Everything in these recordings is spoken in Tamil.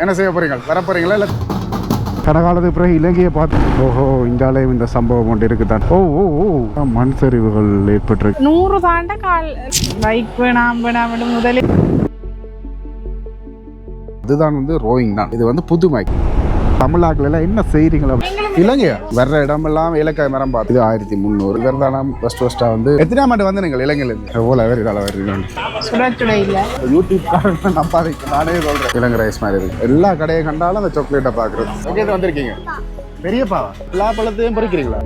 என்ன செய்ய போறீங்க? வர போறீங்களா இல்லை கடகாலத்துக்கு பிறகு இலங்கையை பார்த்து ஓஹோ இந்தியாலையும் இந்த சம்பவம் ஒன்று இருக்குதான். ஓ ஓ ஓ மண் சரிவுகள் ஏற்பட்டிருக்கு. 100 தாண்ட கால் பைக் வேணாம் முதலில் இதுதான் ரோயிங் தான். இது புதுமை. தமிழ்நாட்டில் என்ன செய்றீங்களா? இலங்கையா வர்ற இடமெல்லாம் இலக்காய் மரம் பார்த்து. இது 1300 விரதானம் ஃபர்ஸ்டா எத்தனாம் ஆண்டு வந்து நீங்கள் இலங்கையிலேருந்து எவ்வளோ வேறு இதால் வருவீங்க? சுட இல்லை யூடியூப் காரணம் நம்பாதீங்க, நானே சொல்கிறேன். இலங்கை ரைஸ் மாதிரி இருக்கு. எல்லா கடையை கண்டாலும் அந்த சாக்லேட்டை பார்க்குறது. ஓகே வந்திருக்கீங்க பெரியப்பாவா? எல்லா பழத்தையும் பறிக்கிறீங்களா?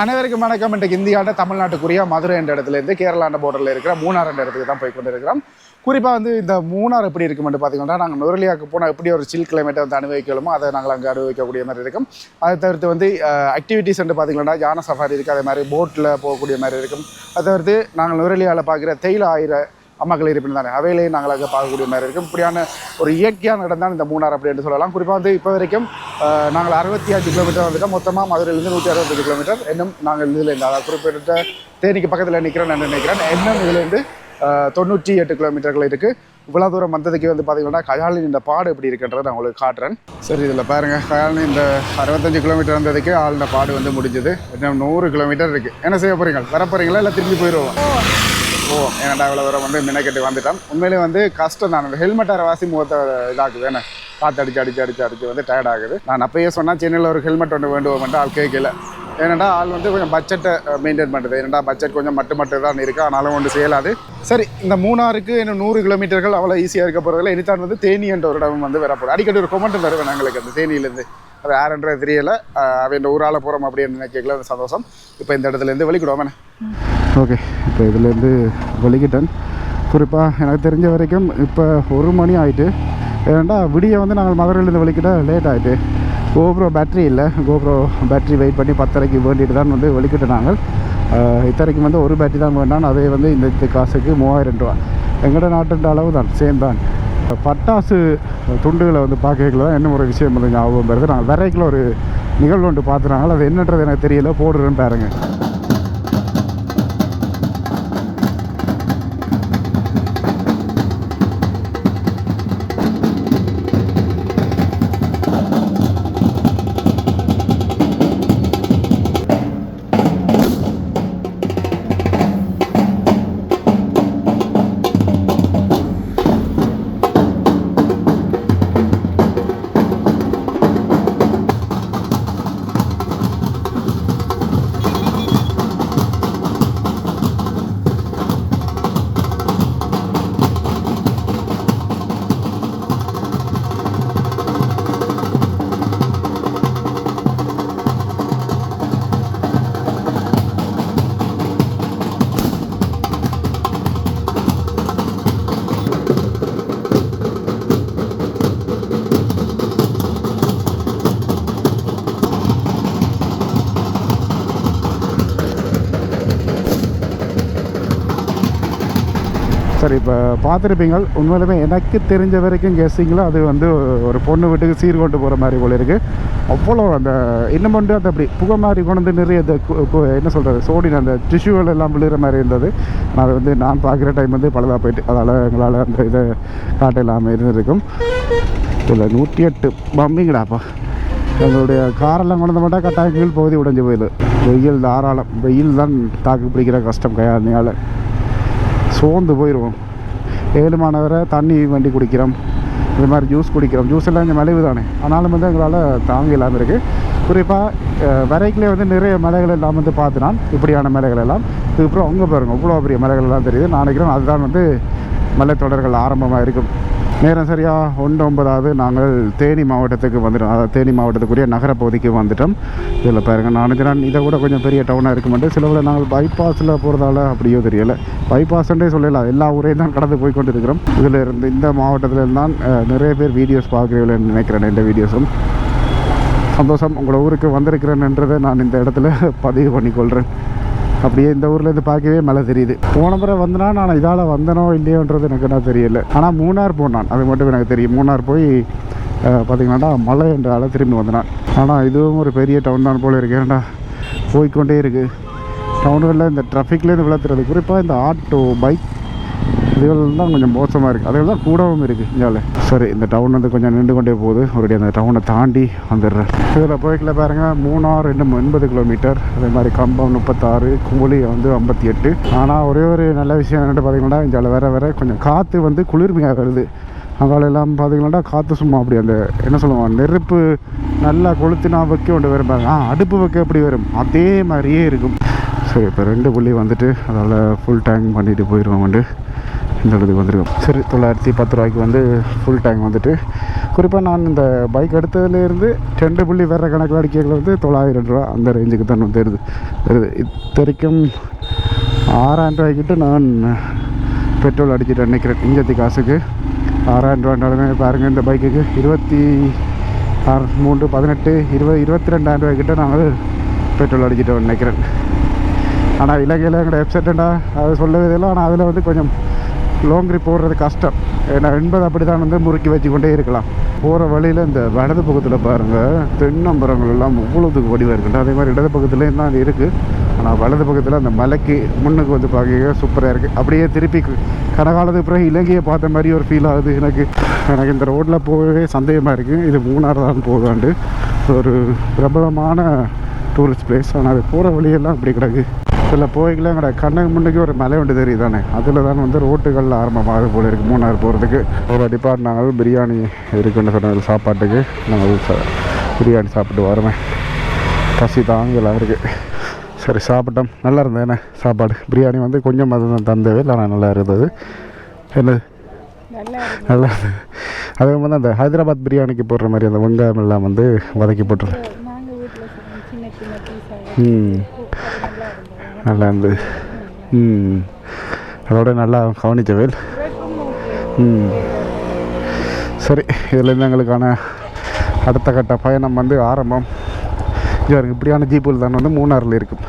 அனைவருக்கும் வணக்கம். இன்றைக்கு இந்தியாட்ட தமிழ்நாட்டுக்குரிய மதுரை என்ற இடத்துலேருந்து கேரளாண்ட போர்டரில் இருக்கிற மூணார் என்ற இடத்துக்கு தான் போய் கொண்டு இருக்கிறோம். குறிப்பாக இந்த மூணார் எப்படி இருக்குமென்று பார்த்தீங்கன்னா, நாங்கள் நுரலியாவுக்கு போனால் எப்படி ஒரு சில் கிளைமேட்டை அனுபவிக்கலுமோ அதை நாங்கள் அங்கே அனுபவிக்கக்கூடிய மாதிரி இருக்கும். அதை தவிர்த்து ஆக்டிவிட்டீஸ் பார்த்தீங்கன்னா யானை சஃபாரி இருக்குது, அதே மாதிரி போட்டில் போகக்கூடிய மாதிரி இருக்கும். அதை தவிர்த்து நாங்கள் நுரலியாவில் பார்க்குற தேயிலை ஆயிர அம்மாக்கள் இருப்பின் தானே அவையிலையும் நாங்கள் அங்கே பார்க்கக்கூடிய மாதிரி இருக்கும். இப்படியான ஒரு இயற்கையான இடம் தான் இந்த மூணார் அப்படின்னு சொல்லலாம். குறிப்பாக இப்போ வரைக்கும் நாங்கள் 65 கிலோமீட்டர் வந்துட்டோம். மொத்தமாக மதுரையிலேருந்து 165 கிலோமீட்டர். இன்னும் நாங்கள் இதில் இந்த குறிப்பிட்ட தேனிக்கு பக்கத்தில் நிற்கிறேன் நான் நினைக்கிறேன். இன்னும் இதுலேருந்து 98 கிலோமீட்டர்கள் இருக்குது. இவ்வளோ தூரம் வந்ததுக்கு பார்த்தீங்கன்னா கயாலின் இந்த பாடு எப்படி இருக்குன்றதை நான் உங்களுக்கு காட்டுறேன். சரி, இதில் பாருங்கள், கயாலின் இந்த 65 கிலோமீட்டர் வந்ததுக்கு ஆளுன பாடு முடிஞ்சுது. இன்னும் 100 கிலோமீட்டர் இருக்குது. என்ன செய்ய போகிறீங்க? வர போகிறீங்களா இல்லை திரும்பி போயிடுவோம்? ஏன்னா இவ்வளோ தூரம் மின்னக்கட்டி வந்துட்டோம். உண்மையிலே கஷ்டம் தான். ஹெல்மெட் வாசி முகத்தை இதாக்குது. ஏன்னா காற்று அடிச்சு டயர்ட் ஆகுது. நான் அப்பயே சொன்னால் சென்னையில் ஒரு ஹெல்மெட் ஒன்று வேண்டுவோம்ட்டு ஆள் கேட்கல. ஏன்னா ஆள் கொஞ்சம் பட்ஜெட்டை மெயின்டைன் பண்ணுறது. ஏன்னா பட்ஜெட் கொஞ்சம் மட்டும் தான் இருக்குது, ஆனாலும் ஒன்று செய்யலாது. சரி, இந்த மூணாருக்கு இன்னும் 100 கிலோமீட்டர்கள் அவ்வளோ ஈஸியாக இருக்க போகிறதில்ல. இனித்தான் தேனி என்ற ஒரு இடம் வரப்போகுது. அடிக்கடி ஒரு கொமெண்ட் வருவேன் எங்களுக்கு அந்த தேனியிலேருந்து. அது யாருன்றது தெரியலை. அவன் ஊரால் போகிறோம் அப்படின்னு நினைக்கல. சந்தோஷம். இப்போ இந்த இடத்துலேருந்து வெளிக்கிடுவோம். ஓகே, இப்போ இதுலேருந்து வெளிக்கிட்டேன். குறிப்பாக எனக்கு தெரிஞ்ச வரைக்கும் இப்போ 1 மணி ஆகிட்டு. ஏன்னா விடிய நாங்கள் மதுரையிலேருந்து வெளிக்கிட்ட லேட் ஆகிட்டு. கோப்ரோ பேட்ரி இல்லை. கோப்ரோ பேட்ரி வெயிட் பண்ணி 10:30க்கு வேண்டிட்டு தான் வெளிக்கிட்டு நாங்கள். இத்தனைக்கு ஒரு பேட்டரி தான் வேண்டாம். அதே இந்த காசுக்கு 3000 ரூபா. எங்களோட நாட்டு அளவு தான், சேம் தான். பட்டாசு துண்டுகளை பார்க்கல தான் என்ன ஒரு விஷயம் ஞாபகம் வருது. நாங்கள் விரைக்கில் ஒரு நிகழ்வு ஒன்று பார்த்துனாங்க. அது என்னன்றது எனக்கு தெரியல. போடுறேன்னு பாருங்க. சரி, இப்போ பார்த்துருப்பீங்க. உண்மையிலுமே எனக்கு தெரிஞ்ச வரைக்கும் கெஸ்ஸிங்கில் அது ஒரு பொண்ணு வீட்டுக்கு சீர் கொண்டு போகிற மாதிரி போல இருக்குது. அவ்வளோ அந்த இன்னும் அது அப்படி புகை மாதிரி கொண்டு நிறைய அந்த என்ன சொல்கிறது சோடின அந்த டிஷ்யூகள் எல்லாம் விழுகிற மாதிரி இருந்தது. அது நான் பார்க்குற டைம் பழுதாக போயிட்டு, அதால் எங்களால் அந்த இதை காட்ட இல்லாமல் இருந்திருக்கும். இல்லை 108 பம்பிங்கடாப்பா. எங்களுடைய காரெல்லாம் கொண்டு மட்டும் கட்டாயம் கீழ் பகுதி உடைஞ்சு போயிடுது. வெயில் தாராளம். வெயில் தான் தாக்கு பிடிக்கிற கஷ்டம். கையால் சோர்ந்து போயிடுவோம். 7 மாணவரை தண்ணி வண்டி குடிக்கிறோம், இது மாதிரி ஜூஸ் குடிக்கிறோம். ஜூஸ் எல்லாம் இங்கே மலிவு தானே, ஆனாலும் எங்களால் தாங்க இல்லாமல் இருக்குது. குறிப்பாக வரைக்கிலே நிறைய மலைகள் எல்லாம் பார்த்துனான். இப்படியான மலைகள் எல்லாம் இதுக்கப்புறம் அவங்க பாருங்கள் இவ்வளோ பெரிய மலைகள் எல்லாம் தெரியுது. நான் நினைக்கிறேன் அதுதான் மலைத்தொடர்கள் ஆரம்பமாக இருக்கும். நேரம் சரியாக 9:09 நாங்கள் தேனி மாவட்டத்துக்கு வந்துட்டோம். அதாவது தேனி மாவட்டத்துக்குரிய நகரப்பகுதிக்கு வந்துட்டோம். இதில் பாருங்கள், நான் நினைக்கிறேன் இதை கூட கொஞ்சம் பெரிய டவுனாக இருக்குமெண்டு. சிலவில் நாங்கள் பைபாஸில் போகிறதால அப்படியோ தெரியலை. பைபாஸ்ன்றே சொல்லலாம், எல்லா ஊரையும் தான் கடந்து போய் கொண்டு இருக்கிறோம். இதில் இருந்து இந்த மாவட்டத்தில் தான் நிறைய பேர் வீடியோஸ் பார்க்குறீங்களேன்னு நினைக்கிறேன். இந்த வீடியோஸும் சந்தோஷம். உங்களோட ஊருக்கு வந்திருக்கிறேன்ன்றதை நான் இந்த இடத்துல பதிவு பண்ணிக்கொள்கிறேன். அப்படியே இந்த ஊர்லேருந்து பார்க்கவே மழை தெரியுது. போன முறை வந்தனா நான் இதால் வந்தனோ இல்லையோன்றது எனக்கு என்ன தெரியல. ஆனால் மூணார் போனான், அது மட்டும் எனக்கு தெரியும். மூணார் போய் பார்த்திங்கன்னா மழை என்றால திரும்பி வந்தனான். ஆனால் இதுவும் ஒரு பெரிய டவுன் தான் போல் இருக்கு. ஏன்டா போய்கொண்டே இருக்குது. டவுனுகளில் இந்த ட்ராஃபிக்லேருந்து விளத்துறது. குறிப்பாக இந்த ஆட்டோ பைக் இதுகள் தான் கொஞ்சம் மோசமாக இருக்குது, அதில் தான் கூடவும் இருக்குது இங்கே. சரி, இந்த டவுன் வந்து கொஞ்சம் நின்று கொண்டே போகுது. ஒருடைய அந்த டவுனை தாண்டி வந்துடுறேன். இதில் போய்க்கல பாருங்கள், மூணார் இன்னும் 80 கிலோமீட்டர், அதே மாதிரி கம்பம் 36, குமுளி வந்து 58. ஆனால் ஒரே ஒரு நல்ல விஷயம் என்னென்னு பார்த்தீங்கன்னா, இங்கே வேற கொஞ்சம் காற்று வந்து குளிர்மையாக வருது. அங்கால எல்லாம் பார்த்தீங்கன்னா காற்று சும்மா அப்படி அந்த என்ன சொல்லுவாங்க, நெருப்பு நல்லா கொளுத்துனா வைக்க கொண்டு வரும் பாருங்க, அடுப்பு வைக்க எப்படி வரும் அதே மாதிரியே இருக்கும். சரி, இப்போ 2 புள்ளி வந்துட்டு அதனால் ஃபுல் டேங்க் பண்ணிட்டு போயிடுவோம். வந்து இந்த இடத்துக்கு வந்துருக்கோம். சரி, 910 ரூபாய்க்கு வந்து ஃபுல் டேங்க் வந்துட்டு, குறிப்பாக நான் இந்த பைக் எடுத்ததுலேருந்து 2 புள்ளி வேறு கணக்கில் அடிக்கல வந்து 900 ரூபா அந்த ரேஞ்சுக்கு தான் வந்து வருது. இது வரைக்கும் 6000 ரூபாய்க்கிட்ட நான் பெட்ரோல் அடிச்சுட்டு நினைக்கிறேன். இங்கத்தி காசுக்கு 6000 ரூபாண்டாலுமே பாருங்கள், இந்த பைக்குக்கு 26, 3, 18, 20, 22,000 ரூபாய்க்கிட்ட நாங்கள் பெட்ரோல் அடிச்சுட்டு நினைக்கிறேன். ஆனால் இலங்கையில் எங்களோட வெப்சைட்டுண்டா அது சொல்லவே இல்லை. ஆனால் அதில் வந்து கொஞ்சம் லாங் ட்ரிப் போடுறது கஷ்டம். ஏன்னா 80 அப்படி தான் வந்து முறுக்கி வச்சுக்கொண்டே இருக்கலாம். போகிற வழியில் இந்த வலது பக்கத்தில் பாருங்கள், தென்னம்பரங்கள் எல்லாம் இவ்வளோதுக்கு வடிவாக இருக்குண்டு. அதே மாதிரி இடது பக்கத்துலேயும் தான் இருக்குது. ஆனால் வலது பக்கத்தில் அந்த மலைக்கு முன்னுக்கு வந்து பார்க்க சூப்பராக இருக்குது. அப்படியே திருப்பி கனகாலத்துக்கு பிறகு இலங்கையை பார்த்த மாதிரி ஒரு ஃபீல் ஆகுது எனக்கு. இந்த ரோட்டில் போகவே சந்தேகமாக இருக்குது, இது மூணாறு தான் போகாண்டு. ஒரு பிரபலமான டூரிஸ்ட் பிளேஸ். ஆனால் அது போகிற வழியெல்லாம் அப்படி கிடக்கு. இதில் போய்க்கல எங்களோட கண்ணுக்கு முன்னுக்கு ஒரு மலை ஒன்று தெரியுது தானே, அதில் தான் வந்து ரோட்டுகளில் ஆரம்பமாக போல இருக்குது மூணாறு போகிறதுக்கு. ஒரு டிபார்ட் நாங்கள் பிரியாணி இருக்குன்னு சொன்ன சாப்பாட்டுக்கு நாங்கள் பிரியாணி சாப்பிட்டு வரோமே, பசி தாங்கலாம் இருக்குது. சரி, சாப்பிட்டோம். நல்லா இருந்தது என்ன சாப்பாடு. பிரியாணி வந்து கொஞ்சம் அது தான் தந்தவே இல்லை, ஆனால் நல்லா இருந்தது. என்னது நல்லா இருந்தது. அதே மாதிரி அந்த ஹைதராபாத் பிரியாணிக்கு போடுற மாதிரி அந்த வெங்காயம் எல்லாம் வந்து வதக்கி போட்டுருந்தேன். நல்லா இருந்தது. அதோட நல்லா கவனிச்சவேல். சரி, இதுலேருந்து எங்களுக்கான அடுத்த கட்ட பயணம் வந்து ஆரம்பம். எனக்கு இப்படியான ஜீப்புகள் தான் வந்து மூணாறில் இருக்கும்.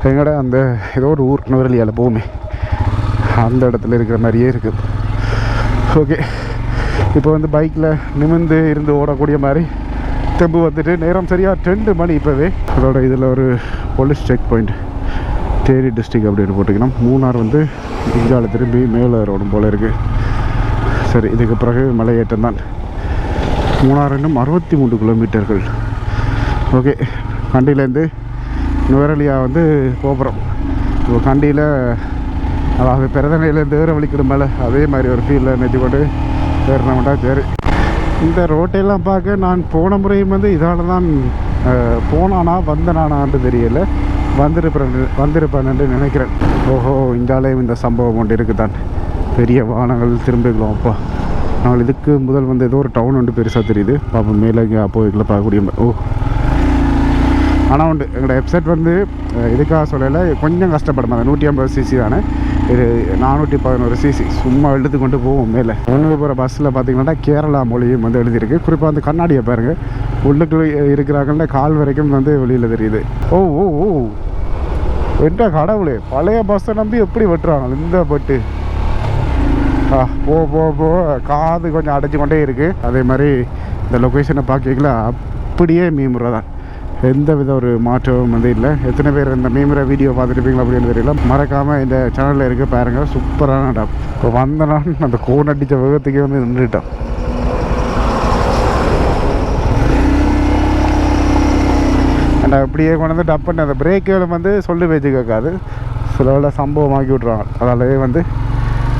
எங்களோட அந்த ஏதோ ஒரு ஊர் நுவரெலியாவில் போகுமே, அந்த இடத்துல இருக்கிற மாதிரியே இருக்குது. ஓகே, இப்போ வந்து பைக்கில் நிமிர்ந்து இருந்து ஓடக்கூடிய மாதிரி தெம்பு வந்துட்டு நேரம் சரியாக 2 மணி இப்போவே. அதோட இதில் ஒரு police check point Theni district அப்படின்னு போட்டுக்கணும். மூணார் வந்து இந்தியாவில் திரும்பி மேலே ரோடும் போல் இருக்குது. சரி, இதுக்கு பிறகு மலையேற்றம் தான். மூணார் இன்னும் 63 கிலோமீட்டர்கள். ஓகே, கண்டியிலேருந்து நுவரெலியா வந்து போகிறோம். இப்போ கண்டியில் அதாவது பிரதனையிலேருந்து வேறு வலிக்கிற மேலே அதே மாதிரி ஒரு ஃபீலில் நிறுத்தி கொண்டு ஏறினோம்டா. சரி, இந்த ரோட்டையெல்லாம் பார்க்க நான் போன முறையும் வந்து இதால் தான் போனானா வந்தனானான்னு தெரியலை, வந்திருப்பேன்னு நினைக்கிறேன். ஓஹோ, இந்தாலேயும் இந்த சம்பவம் ஒன்று இருக்குதான். பெரிய வாகனங்கள் திரும்பிக்கலாம். அப்பா, நாங்கள் இதுக்கு முதல் வந்து ஏதோ ஒரு டவுன் ஒன்று பெருசாக தெரியுது. பாப்பா மேலே இங்கே போய்களை பார்க்கக்கூடிய. ஓ, ஆனால் உண்டு எங்களோட வெப்சைட் வந்து இதுக்காக சொல்லலை, கொஞ்சம் கஷ்டப்படும். அந்த 150cc தானே, இது 411 cc. சும்மா எழுத்து கொண்டு போவோம் மேலே. ஒன்று போகிற பஸ்ஸில் பார்த்தீங்கன்னா கேரளா மொழியும் வந்து எழுதியிருக்கு. குறிப்பாக அந்த கண்ணாடியை பாருங்கள், உள்ளுக்குள்ளே இருக்கிறாங்கள்ல கால் வரைக்கும் வந்து வெளியில் தெரியுது. ஓ ஓ ஓ, என்ன கடவுளே, பழைய பஸ்ஸை நம்பி எப்படி வெட்டுறாங்க இந்த பட்டு. போ காது கொஞ்சம் அடைச்சி கொண்டே இருக்குது. அதே மாதிரி இந்த லொக்கேஷனை பார்க்கல அப்படியே மீமுறை தான், எந்த வித ஒரு மாற்றமும் வந்து இல்லை. எத்தனை பேர் இந்த மீமுறை வீடியோ பார்த்துருப்பீங்களா அப்படின்னு தெரியல, மறக்காமல் இந்த சேனலில் இருக்க பாருங்கள். சூப்பரான இடம். இப்போ வந்தனான் அந்த கோன் அடித்த வேகத்துக்கே வந்து நின்றுட்டோம். அண்ட் அப்படியே கொண்டு வந்து டப் பண்ணி அந்த பிரேக்குகளும் வந்து சொல்லி வச்சு கேட்காது, சில வேலை சம்பவமாக்கி விட்ருவாங்க. அதாலே வந்து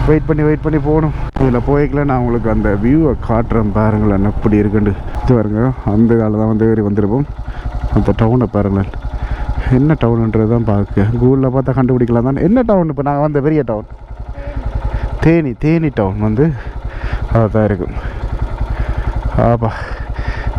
வெயிட் பண்ணி போகணும். இதில் போய்க்கல நான் உங்களுக்கு அந்த வியூவை காட்டுறேன் பாருங்களேன், எப்படி இருக்குண்டு. இது பாருங்க, அந்த காலம் தான் வந்து ஏறி வந்திருப்போம். அந்த டவுனை பாருங்களேன், என்ன டவுனுன்றது தான் பார்க்க கூகுளில் பார்த்தா கண்டுபிடிக்கலாம் தான். என்ன டவுன் இப்போ நாங்கள் வந்த பெரிய டவுன் தேனி டவுன் வந்து அதுதான் இருக்கும். ஆப்பா,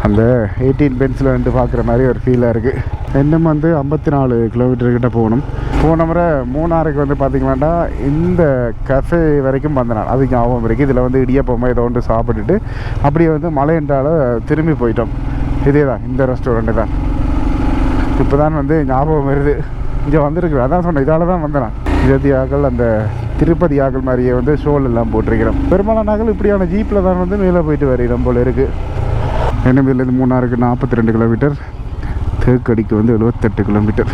அந்த 18 பென்ஸில் வந்து பார்க்குற மாதிரி ஒரு ஃபீலாக இருக்குது. இன்னும் வந்து 54 கிலோமீட்டர்கிட்ட போகணும். போன முறை மூணாறுக்கு வந்து பார்த்திங்களாண்டா இந்த கஃபே வரைக்கும் வந்தேன், அது ஞாபகம் இருக்குது. இதில் வந்து இடியப்பம் ஏதோ ஒன்று சாப்பிட்டுட்டு அப்படியே வந்து மலையண்டால் திரும்பி போயிட்டோம். இதே தான், இந்த ரெஸ்டாரண்ட்டு தான். இப்போ தான் வந்து ஞாபகம் வருது, இங்கே வந்துருக்கு. அதான் சொன்னேன், இதால் தான் வந்தேன். ஜதியாக்கள் அந்த திருப்பதி ஆக்கள் மாதிரியே வந்து ஷோல் எல்லாம் போட்டிருக்கிறோம். பெரும்பாலான நாங்கள் இப்படியான ஜீப்பில் தான் வந்து மேலே போயிட்டு வரைகிறோம் போல் இருக்குது. எண்ணூர்லேருந்து மூணாறுக்கு 42 கிலோமீட்டர், தேக்கடிக்கு வந்து 78 கிலோமீட்டர்.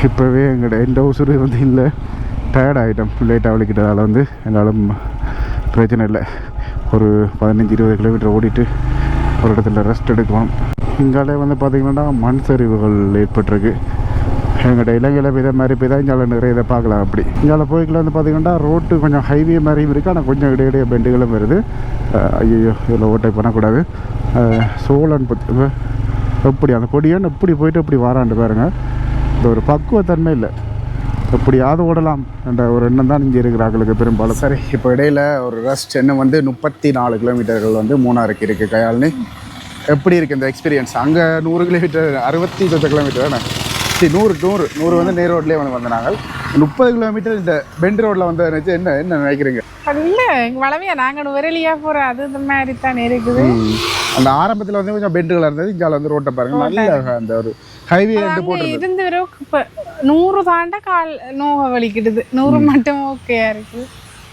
இப்போவே எங்களோட எண்ட் ஹவுஸரு வந்து இல்லை, டயர்ட் ஆகிட்டோம். லேட்டாக வலிக்கிட்டதால் வந்து என்னாலும் பிரச்சனை இல்லை. ஒரு 15-20 கிலோமீட்டர் ஓடிட்டு ஒரு இடத்துல ரெஸ்ட் எடுக்கணும். இங்காலே வந்து பார்த்திங்கன்னா மண் சரிவுகள் ஏற்பட்டிருக்கு. எங்கள்கிட்ட இலங்கையில் போய் இதை மாதிரி போய் தான் இங்கே நிறைய இதை பார்க்கலாம். அப்படி இங்கே போய்க்குள்ள வந்து பார்த்திங்கன்னா ரோட்டு கொஞ்சம் ஹைவே மாதிரியும் இருக்குது. ஆனால் கொஞ்சம் இடையிடையே பெண்டுகளும் வருது. ஐயோ இதில் ஓட்டை பண்ணக்கூடாது. சோழன் பற்றி எப்படி அந்த கொடியான்னு எப்படி போயிட்டு எப்படி வாராண்டு பாருங்கள். இந்த ஒரு பக்குவத்தன்மை இல்லை. எப்படியாவது ஓடலாம் என்ற ஒரு எண்ணம் தான் இங்கே இருக்கிறார்களுக்கு பெரும்பாலும். சரி, இப்போ இடையில் ஒரு ரெஸ்ட் என்ன வந்து 34 கிலோமீட்டர்கள் வந்து மூணாருக்கு இருக்குது கையாள்னு. எப்படி இருக்குது இந்த எக்ஸ்பீரியன்ஸ்? அங்கே 100 கிலோமீட்டர் 68 கிலோமீட்டர் தானே, 100 வந்து நேர் ரோட்லேயே வந்து வந்தாங்க. 30 கிலோமீட்டர் இந்த பெண்ட் ரோட்டில் வந்து என்ன நினைக்கிறீங்க? இல்லை வளமையா நாங்கள் விரலியா போகிற அது இந்த மாதிரி தான் இருக்குது. அந்த ஆரம்பத்தில் வந்து கொஞ்சம் பெண்டுகளாக இருந்தது. இங்கே வந்து ரோட்டை பாருங்க, நல்ல அந்த ஒரு ஹைவே போட்டு இருந்து வரும். இப்போ 100 தாண்டா கால் நோக வலிக்கிடுது. 100 மட்டும் ஓகேயா இருக்குது.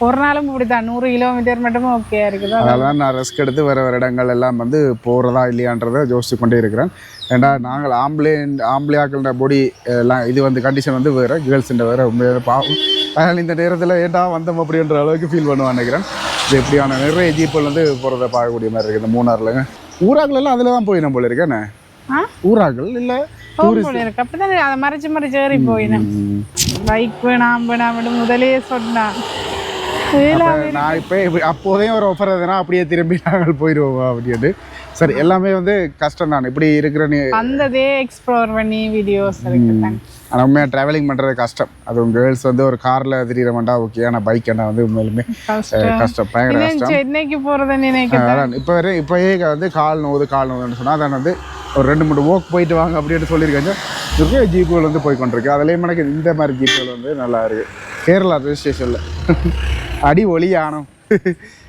ஒரு நாளும் இப்படித்தான் 100 கிலோமீட்டர் மட்டும் ஓகேயா இருக்குது. அதனால நான் ரிஸ்க் எடுத்து வேறு இடங்கள் எல்லாம் வந்து போகிறதா இல்லையான்றதை யோசிச்சு கொண்டே இருக்கிறேன். ஏன்னா நாங்கள் ஆம்பளையாக்கள பொடி எல்லாம் இது வந்து கண்டிஷன் வந்து வேறு, கேர்ள்ஸுன்ற வேறு உண்மையாக பாவம். அதனால் இந்த நேரத்தில் ஏண்டா வந்தோம் அப்படின்ற அளவுக்கு ஃபீல் பண்ணுவான்னு நினைக்கிறேன். இது எப்படியான நிறைய ஜீப்பில் வந்து போகிறத பார்க்கக்கூடிய மாதிரி இருக்குது. இந்த மூணாறுலங்க ஊராக்கள் எல்லாம் அதில் தான் போய் நம்ம போல இருக்கேன்னு ஊராக்கள் இல்லை இருக்கு. அப்படிதான் அதை மறைச்சு ஏறி போயினேன். பைக் வேணாம் முதலே சொன்னான். நான் இப்போ அப்போதே ஒரு ஆஃபர் எதுனா அப்படியே திரும்பி நாங்கள் போயிடுவோம் அப்படின்ட்டு. சரி, எல்லாமே வந்து கஷ்டம் தான் இப்படி இருக்கிற அந்ததே எக்ஸ்ப்ளோர் பண்ணி வீடியோஸ் இருக்குதான். ஆனால் உண்மையாக ட்ராவலிங் பண்ணுறது கஷ்டம். அதுவும் கேர்ள்ஸ் வந்து ஒரு காரில் திரியிற மாட்டா ஓகே. ஆனால் பைக் என்ன வந்து உண்மையிலுமே கஷ்டம், பயங்கர கஷ்டம். சென்னைக்கு போகிறத நினைக்கிறேன். இப்போயே வந்து கால் நோவுன்னு சொன்னால் அதான் வந்து ஒரு 2-3 வாக் போயிட்டு வாங்க அப்படின்னு சொல்லியிருக்காங்க. நிறைய ஜீப்புகள் வந்து போய் கொண்டிருக்கு. அதுலேயும் எனக்கு இந்த மாதிரி ஜீப்புகள் வந்து நல்லா இருக்குது. கேரளா ரெஜிஸ்ட்ரேஷனில் அடி ஒளி ஆனோம்.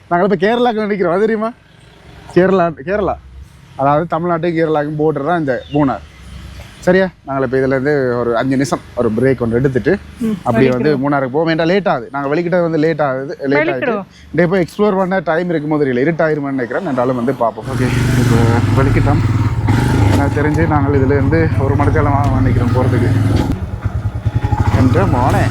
நாங்கள் இப்போ கேரளாவுக்கு நினைக்கிறோம். அது தெரியுமா? கேரளா அதாவது தமிழ்நாட்டுக்கு கேரளாவுக்கும் போர்டர் தான் இந்த மூணார். சரியா, நாங்கள் இப்போ இதிலேருந்து ஒரு 5 நிமிஷம் ஒரு பிரேக் ஒன்று எடுத்துட்டு அப்படியே வந்து மூணாருக்கு போவோம். வேண்டாம், லேட் ஆகுது. நாங்கள் வெளிக்கிட்ட வந்து லேட் ஆகிட்டு டே போய் எக்ஸ்ப்ளோர் பண்ண டைம் இருக்கும்போது இல்லை, இருட்டாயிருமான்னு நினைக்கிறேன். என்றாலும் வந்து பார்ப்போம். ஓகே, இப்போ வெளிக்கிட்டோம். எனக்கு தெரிஞ்சு நாங்கள் இதுலேருந்து 1 மணி நேரம் நினைக்கிறோம் போகிறதுக்கு என்ற மோனே.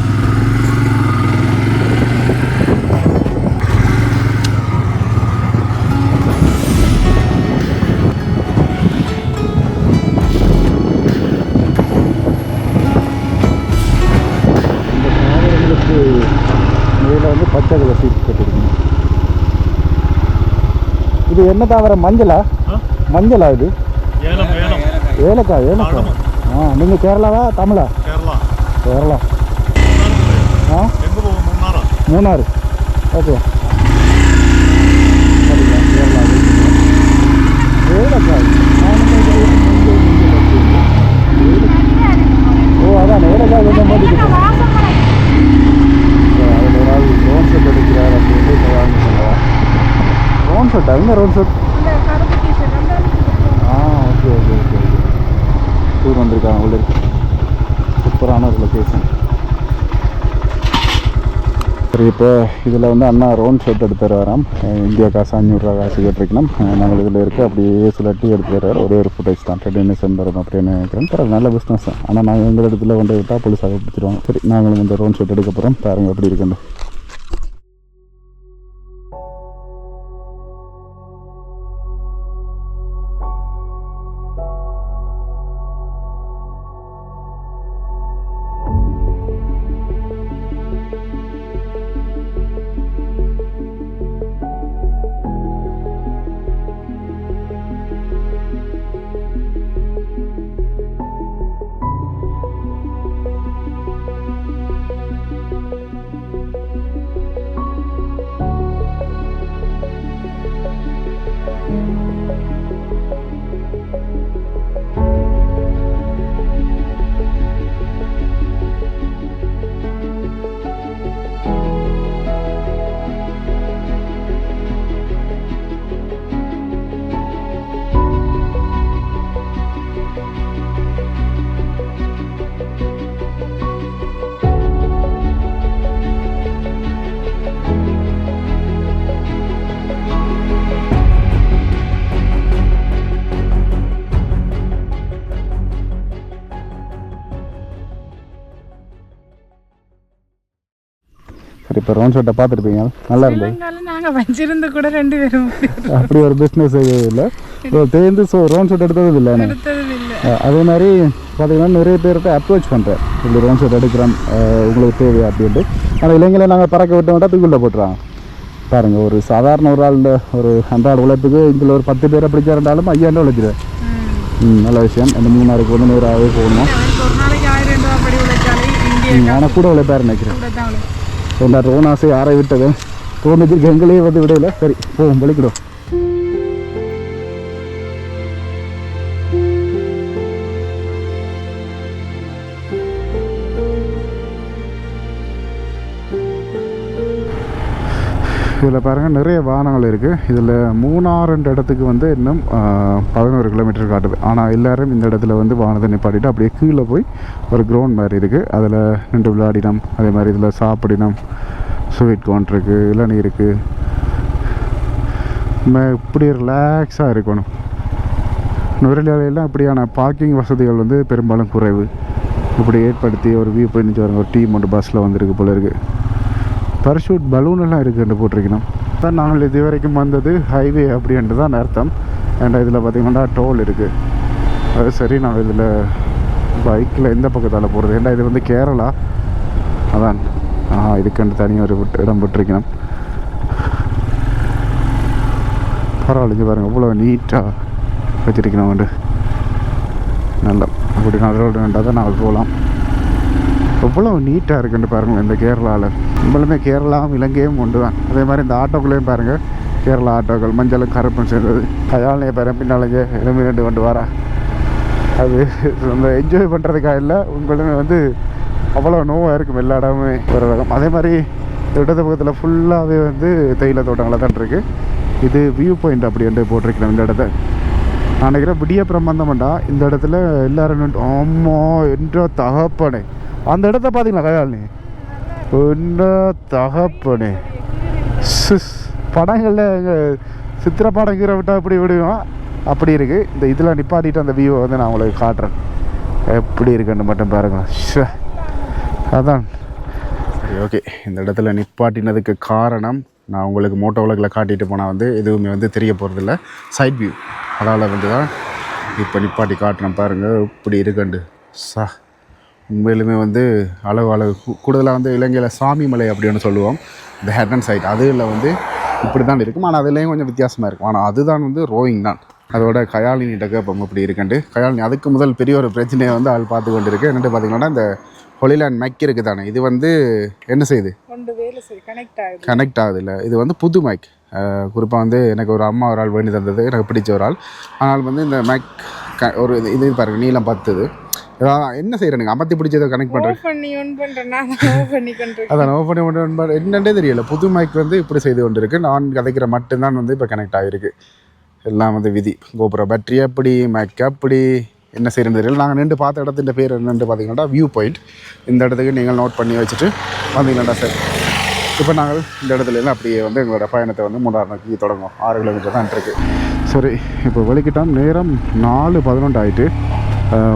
இதில் வந்து பச்சை கலர் சீட் கட்டிருக்கீங்க. இது என்ன தாவர? மஞ்சளா? இது ஏலக்காய். நீங்கள் கேரளாவா தமிழா? கேரளா. மூணாறு. ஓகே, சரிங்க. கேரளா ஏலக்காய். ஓ, அதான் ஏலக்காய் கொஞ்சம் போட்டு அதில் ஒரு ஆள் ரோன் ஷர்ட் எடுக்கிறார் அப்படின்னு வாங்கி சொல்லலாம். ரோன் ஷர்ட்டா? எங்கே ரோன் ஷர்ட்? ஓகே. டூர் வந்திருக்காங்க உள்ள இருக்கு. சூப்பரான ஒரு லொக்கேஷன். சரி, இப்போ இதில் வந்து அண்ணா ரோன் ஷர்ட் எடுத்துகிட்டு வரோம். இந்தியா காசு 500 ரூபா காசு கேட்டிருக்கணும். நாங்கள் இதில் இருக்க அப்படியே சுழட்டி எடுத்துகிட்டு வர்றாரு. ஒரே ஒரு ஃபுட்டேஜ் தான். டென்னிசன் வரும் அப்படின்னு நினைக்கிறேன். பரவாயில்ல, நல்ல பிஸ்னஸ் தான். ஆனால் நாங்கள் எங்கள் இடத்துல கொண்டு விட்டால் போலீஸாக பிடிச்சிருவாங்க. சரி, நாங்களும் இந்த ரோன் ஷர்ட் எடுக்க போகிறோம். பாருங்கள் எப்படி இருக்குன்னு. இப்போ ரவுண்ட் ஷர்ட்டை பார்த்துருப்பீங்க, நல்லா இருந்தது. நாங்கள் வச்சிருந்து கூட 2 பேரும் அப்படி ஒரு பிஸ்னஸ் இல்லை தேர்ந்து. ஸோ ரவுண்ட் ஷர்ட் எடுத்தது இல்லை. அதே மாதிரி பார்த்தீங்கன்னா நிறைய பேர்கிட்ட அப்ரோச் பண்ணுறேன், இப்படி ரவுண்ட் ஷர்ட் எடுக்கிறோம் உங்களுக்கு தேவையா அப்படின்ட்டு. ஆனால் இளைஞர்களை நாங்கள் பறக்க விட்ட விட்டால் தூக்கிள்ள போட்டுறாங்க. பாருங்கள், ஒரு சாதாரண ஒரு ஆள் ஒரு அன்றாட உழைப்புக்கு இதில் ஒரு 10 பேரை பிடிச்சாருந்தாலும் 5000 உழைச்சிடுவேன். நல்ல விஷயம். அந்த 3 நாளைக்கு வந்து 100 போகணும். ஆனால் கூட உழைப்பாரு நினைக்கிறேன். என்ன ரோன் ஆசை யாரை விட்டது தோணுச்சு, எங்களே வந்து விடையில. சரி போவோம், வலிக்கிடும். இதில் பாருங்கள் நிறைய வாகனங்கள் இருக்குது. இதில் மூணாறுன்ற இடத்துக்கு வந்து இன்னும் 11 கிலோமீட்டர் காட்டுது. ஆனால் எல்லோரும் இந்த இடத்துல வந்து வாகனத்தை நிப்பாட்டிட்டு அப்படியே கீழே போய் ஒரு கிரவுண்ட் மாதிரி இருக்குது, அதில் நின்று விளையாடினோம். அதே மாதிரி இதில் சாப்பிடினோம், ஸ்வீட் கார்ன் இருக்குது, இளநீ இருக்குது. இப்படி ரிலாக்ஸாக இருக்கணும். நுரையிலாம் இப்படியான பார்க்கிங் வசதிகள் வந்து பெரும்பாலும் குறைவு. இப்படி ஏற்படுத்தி ஒரு வியூ பாயிண்ட் வருங்க. ஒரு டீம் ஒன்று பஸ்ஸில் வந்துருக்கு போல இருக்குது. பரஷூட் பலூனெல்லாம் இருக்குன்னு போட்டிருக்கணும். தான் நாங்கள் இது வரைக்கும் வந்தது ஹைவே அப்படின்ட்டு தான் அர்த்தம். அண்ட் இதில் பார்த்திங்கன்னா டோல் இருக்குது. அது சரி, நாங்கள் இதில் பைக்கில் எந்த பக்கத்தால் போகிறது? ஏன்னா இது வந்து கேரளா அதான். இதுக்குன்னு தனியாக ஒரு இடம் போட்டிருக்கணும். பரவாயில்லைங்க பாருங்கள், இவ்வளோ நீட்டாக வச்சுருக்கணும். வந்து நல்லா அப்படி நல்ல வேண்டாம் தான் நாங்கள் போகலாம். எவ்வளோ நீட்டாக இருக்குன்னு பாருங்கள் இந்த கேரளாவில். நம்மளுமே கேரளாவும் இலங்கையும் ஒன்று தான். அதே மாதிரி இந்த ஆட்டோக்குள்ளேயும் பாருங்கள், கேரளா ஆட்டோக்கள் மஞ்சளும் கருப்பும் சேர்ந்தது. கயாலையை பாரு, பின்னாலேங்க எலும்பி 2 கொண்டு வரா. அது அந்த என்ஜாய் பண்ணுறதுக்காக இல்லை, உங்களுமே வந்து அவ்வளோ நோவாக இருக்கும் எல்லா இடமுமே ஒரு ரகம். அதே மாதிரி இடது பக்கத்தில் ஃபுல்லாகவே வந்து தேயிலை தோட்டங்களாக தான் இருக்குது. இது வியூ பாயிண்ட் அப்படின்ட்டு போட்டிருக்கணும் இந்த இடத்த. நான் நினைக்கிறேன் விடியப்புறம் வந்தோம்டா இந்த இடத்துல எல்லோரும் அம்மா என்ற தகப்பனே. அந்த இடத்த பார்த்தீங்களா கயாலினி? என்ன தகப்பனே, படங்களில் எங்கள் சித்திர படம் கீரை விட்டால் எப்படி விடுவோம் அப்படி இருக்குது. இந்த இதில் நிப்பாட்டிட்டு அந்த வியூவை வந்து நான் உங்களுக்கு காட்டுறேன் எப்படி இருக்குன்னு மட்டும் பாருங்களேன். அதான் சரி, ஓகே. இந்த இடத்துல நிப்பாட்டினதுக்கு காரணம், நான் உங்களுக்கு மோட்டோ விளக்கில் காட்டிட்டு போனால் வந்து எதுவுமே வந்து தெரிய போகிறதில்ல. சைட் வியூ அதால் வந்து தான் இப்போ நிப்பாட்டி காட்டுறேன். பாருங்கள் இப்படி இருக்குண்டு. உண்மையிலுமே வந்து அளவு கூடுதலாக வந்து இலங்கையில் சாமி மலை அப்படின்னு சொல்லுவோம். இந்த ஹெட் அண்ட் சைட் அதில் வந்து இப்படி தான் இருக்கும். ஆனால் அதுலேயும் கொஞ்சம் வித்தியாசமாக இருக்கும். ஆனால் அதுதான் வந்து ரோயிங் தான். அதோட கயாலினிட்ட கேட்போம் இப்படி இருக்குண்டு. கயாலினி அதுக்கு முதல் பெரிய ஒரு பிரச்சனையை வந்து ஆள் பார்த்து கொண்டு இருக்குது. என்னென்னு பார்த்தீங்கன்னா இந்த ஹொலிலேண்ட் மைக் இருக்குது தானே, இது வந்து என்ன செய்யுது, கனெக்ட் ஆகுது இல்லை. இது வந்து புது மைக். குறிப்பாக வந்து எனக்கு ஒரு அம்மா ஒரு ஆள் வேண்டி தந்தது, எனக்கு பிடிச்ச ஒரு ஆள். ஆனால் வந்து இந்த மைக் ஒரு இது பாருங்கள் நீளம் 10. என்ன செய்யறேன் அமர்த்தி பிடிச்சதை கனெக்ட் பண்ணுறேன். அதான் ஓப்பன் பண்ணி என்னென்னே தெரியல. புது மைக் வந்து இப்படி செய்து கொண்டு இருக்கு. நான் கதைக்கிற மட்டும்தான் வந்து இப்போ கனெக்ட் ஆகிருக்கு. எல்லாம் வந்து விதி. கோபுர பேட்டரி அப்படி, மைக் அப்படி, என்ன செய்யறது தெரியல. நாங்கள் நின்று பார்த்த இடத்தின் பேர் என்னென்னு பார்த்தீங்கன்னா வியூ பாயிண்ட். இந்த இடத்துக்கு நீங்கள் நோட் பண்ணி வச்சுட்டு வந்தீங்கன்னாடா சார். இப்போ நாங்கள் இந்த இடத்துல எல்லாம் அப்படியே வந்து எங்களோட பயணத்தை வந்து 3 நோக்கி தொடங்கும். 6 கிலோமீட்டர் தான் இருக்குது. சரி, இப்போ வலிக்கிட்டோம். நேரம் 4:11 ஆகிட்டு.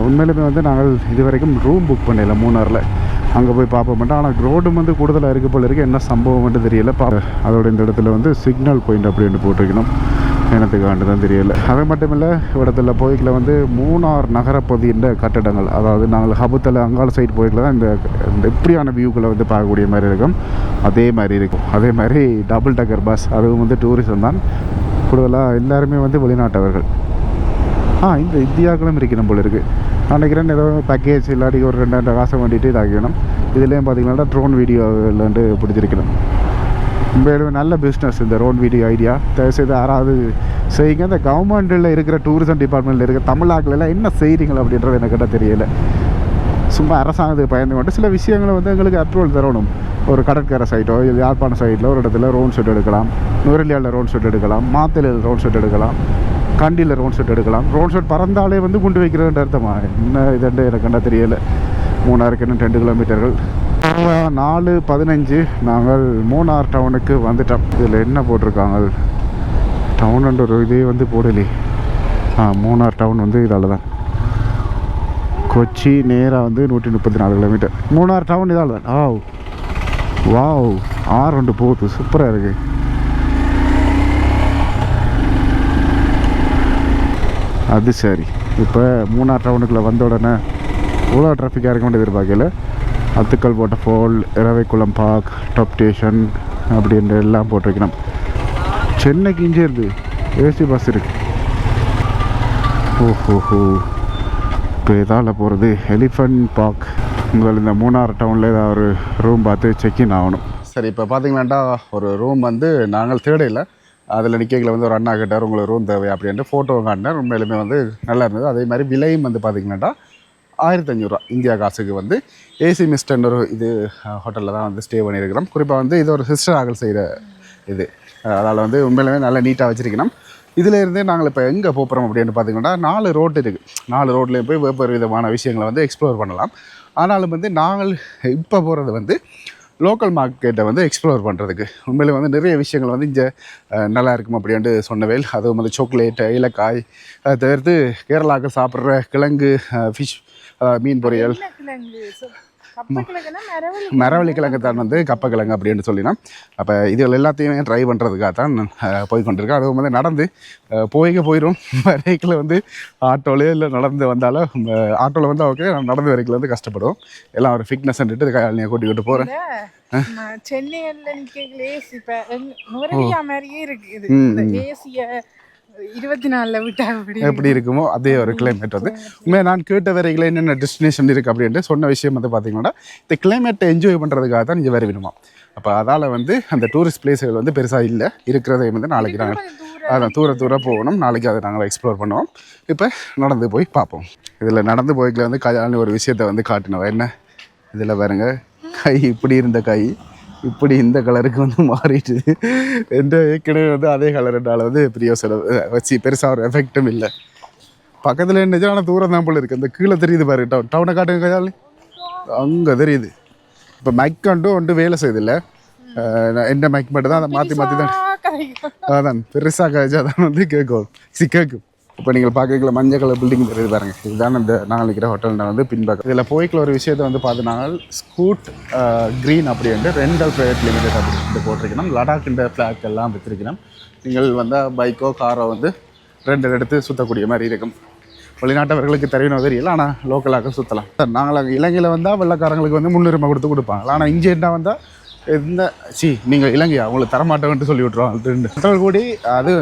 உண்மையிலுமே வந்து நாங்கள் இது வரைக்கும் ரூம் புக் பண்ணல மூணாரில். அங்கே போய் பார்ப்போம். ஆனால் ரோடும் வந்து கூடுதலாக இருக்க போல இருக்குது. என்ன சம்பவம் மட்டும் தெரியல. அதோட இந்த இடத்துல வந்து சிக்னல் பாயிண்ட் அப்படின்னு போட்டிருக்கணும். எனக்கு ஆண்டு தான் தெரியல. அது மட்டும் இல்லை, இடத்துல போய்க்கில் வந்து மூணார் நகரப்பகுதின்ற கட்டடங்கள், அதாவது நாங்கள் ஹபுத்தில் அங்காள சைடு போய்க்கில் தான் இந்த இப்படியான வியூக்களை வந்து பார்க்கக்கூடிய மாதிரி இருக்கும். அதே மாதிரி இருக்கும். அதே மாதிரி டபுள் டக்கர் பஸ், அதுவும் வந்து டூரிசம் தான். கூடுதலாக எல்லாருமே வந்து வெளிநாட்டவர்கள். இந்த இந்தியாக்களும் இருக்கணும் போல இருக்குது. நான் நினைக்கிறேன் ஏதோ பேக்கேஜ் இல்லாட்டி ஒரு 2000 காசை வேண்டிட்டு இதாக்கணும். இதுலேயும் பார்த்தீங்கன்னா ட்ரோன் வீடியோவில்ட்டு பிடிச்சிருக்கணும். உண்மையிலுமே நல்ல பிஸ்னஸ் இந்த ரோன் வீடியோ ஐடியா. தயவுசெய்து யாராவது செய்யுங்க. இந்த கவர்மெண்ட்டில் இருக்கிற டூரிசம் டிபார்ட்மெண்ட்டில் இருக்கிற தமிழ்நாட்டிலலாம் என்ன செய்கிறீங்களா அப்படின்றது எனக்கு கிட்ட தெரியலை. சும்மா அரசாங்கத்துக்கு பயந்து கொண்டு சில விஷயங்களை வந்து எங்களுக்கு அப்ரூவல் தரணும். ஒரு கடற்கரை சைட்டோ இல்லை யாழ்ப்பாண சைட்டில் ஒரு இடத்துல ரோன் ஷூட் எடுக்கலாம், நுரலியாவில் ரோன் ஷூட் எடுக்கலாம், மாத்தலையில் ரோன் ஷூட் எடுக்கலாம், கண்டியில் ரோன் ஷூட் எடுக்கலாம். ரோன் ஷூட் பறந்தாலே வந்து குண்டு வைக்கிறதுன்ற அர்த்தமா என்ன இதுண்டு எனக்கு என்ன தெரியலை. மூணாருக்கு இன்னும் 2 கிலோமீட்டர்கள். 4:15 நாங்கள் மூணார் டவுனுக்கு வந்துட்டோம். இதில் என்ன போட்டிருக்காங்க, டவுனுன்ற ஒரு இதே வந்து போடலே. மூணார் டவுன் வந்து இதால் தான். கொச்சி நேராக வந்து 134 கிலோமீட்டர். மூணார் டவுன் இதால் தான். வாவ் R1 போகுது, சூப்பராக இருக்கு. அது சரி. இப்போ மூணார் டவுனுக்குள்ளே வந்த உடனே இவ்வளோ டிராஃபிக்காக இருக்கும்னு எதிர்பார்க்கல. அத்துக்கல் வாட்டர்ஃபால், இரவைக்குளம் பார்க், டாப் ஸ்டேஷன் அப்படின்ற எல்லாம் போட்டிருக்கணும். சென்னைக்கு இங்கே இருந்து ஏசி பஸ் இருக்கு. ஓஹோஹோ, இப்போ இதால் போகிறது எலிஃபண்ட் பார்க். முதல்ல இந்த மூணார் டவுனில் ஏதாவது ஒரு ரூம் பார்த்து செக்இன் ஆகணும். சரி, இப்போ பார்த்தீங்களாண்டா ஒரு ரூம் வந்து நாங்கள் தேடையில்லை. அதில் நிற்கல வந்து ஒரு அண்ணா கிட்டார் உங்களுக்கு ரூம் தேவை அப்படின்ட்டு ஃபோட்டோ காட்டினார். உண்மையிலுமே வந்து நல்லா இருந்தது. அதே மாதிரி விலையும் வந்து பார்த்திங்கன்னாட்டா 1500 ரூபா இந்தியா காசுக்கு வந்து ஏசி மிஸ்டர்னு ஒரு இது ஹோட்டலில் தான் வந்து ஸ்டே பண்ணியிருக்கிறோம். குறிப்பாக வந்து இது ஒரு சிஸ்டர் ஆகல் செய்கிற இது, அதனால் வந்து உண்மையிலுமே நல்லா நீட்டாக வச்சுருக்கணும். இதில் இருந்தே நாங்கள் இப்போ எங்கே போகிறோம் அப்படின்னு பார்த்தீங்கன்னா 4 ரோடு இருக்குது. 4 ரோட்லேயும் போய் வெவ்வேறு விதமான விஷயங்களை வந்து எக்ஸ்ப்ளோர் பண்ணலாம். ஆனாலும் வந்து நாங்கள் இப்போ போகிறது வந்து லோக்கல் மார்க்கெட்டை வந்து எக்ஸ்ப்ளோர் பண்ணுறதுக்கு. உண்மையிலே வந்து நிறைய விஷயங்கள் வந்து இங்கே நல்லா இருக்கும் அப்படின்ட்டு சொன்னவேல். அதுவும் வந்து சாக்லேட், ஏலக்காய், அதை தவிர்த்து கேரளாவுக்கு சாப்பிட்ற கிழங்கு, ஃபிஷ், மீன் பொரியல், மரவள்ளி கிழங்கு தான் வந்து கப்பக்கிழங்கு அப்படின்னு சொல்லினோம். அப்போ இதுகள் எல்லாத்தையுமே ட்ரை பண்ணுறதுக்காக தான் போய் கொண்டிருக்கேன். அதுவும் வந்து நடந்து போயிடும் வரைக்கில் வந்து ஆட்டோலேயே இல்லை நடந்து வந்தாலும் ஆட்டோவில் வந்து ஓகே, நடந்து வரைக்கில் வந்து கஷ்டப்படுவோம். எல்லாம் ஒரு ஃபிட்னஸ்ன்ட்டு கையாளியை கூட்டிக்கிட்டு போகிறேன். சென்னையில் மாதிரியே இருக்குது 24 விட்டா எப்படி இருக்குமோ அதே ஒரு கிளைமேட் வந்து உண்மையாக நான் கேட்ட வரைகளை என்னென்ன டெஸ்டினேஷன் இருக்குது அப்படின்ட்டு சொன்ன விஷயம் வந்து பார்த்திங்கன்னா இந்த கிளைமேட்டை என்ஜாய் பண்ணுறதுக்காக தான் இங்கே வேறு விடுமா. அப்போ அதால் வந்து அந்த டூரிஸ்ட் பிளேஸுகள் வந்து பெருசாக இல்லை. இருக்கிறதை வந்து நாளைக்கு நாங்கள் அதான் தூர போகணும். நாளைக்கு அதை நாங்கள் எக்ஸ்ப்ளோர் பண்ணுவோம். இப்போ நடந்து போய் பார்ப்போம். இதில் நடந்து போய்க்கில் வந்து கையாளு ஒரு விஷயத்தை வந்து காட்டினவன் என்ன, இதில் பாருங்க, கை இப்படி இருந்த கை இப்படி இந்த கலருக்கு வந்து மாறிட்டு எந்த ஏற்கனவே வந்து அதே கலர்னால வந்து பெரிய செலவு வச்சு பெருசாக ஒரு எஃபெக்டும் இல்லை. பக்கத்தில் என்னச்சு, ஆனால் தூரம் தான் போல இருக்குது. அந்த கீழே தெரியுது பாரு, டவுனை காட்டுங்க கையாளு, அங்கே தெரியுது. இப்போ மைக் ஒன்று வேலை செய்யுதில்லை, என்ன மைக் மட்டும் தான் அதை மாற்றி தான் அதான் பெருசாக காய்ச்சா தான் வந்து கேட்கும். இப்போ நீங்கள் பார்க்கல மஞ்சள் கலர் பில்டிங் தெரியுது பாருங்க, இதுதான் இந்த நாங்கள் இருக்கிற ஹோட்டல் வந்து பின்பக்கம். இதில் போய்க்குள்ள ஒரு விஷயத்தை வந்து பார்த்து நாங்கள் ஸ்கூட் க்ரீன் அப்படின்ட்டு ரெண்டல் ப்ரைவேட் லிமிடெட் அப்படின்ட்டு போட்டிருக்கணும். லடாக் இந்த ஃப்ளாக் எல்லாம் விற்றுருக்கணும். நீங்கள் வந்தால் பைக்கோ காரோ வந்து ரெண்டு எடுத்து சுற்றக்கூடிய மாதிரி இருக்கும். வெளிநாட்டவர்களுக்கு தெரியணும் தெரியல, ஆனால் லோக்கலாக சுற்றலாம். நாங்கள் இலங்கையில் வந்தால் வெள்ளக்காரங்களுக்கு வந்து முன்னுரிமை கொடுப்பாங்க. ஆனால் இங்கே என்ன வந்தால் எந்த நீங்கள் இலங்கையா உங்களுக்கு தரமாட்டேன்ட்டு சொல்லி விட்ருவோம் கூடி. அது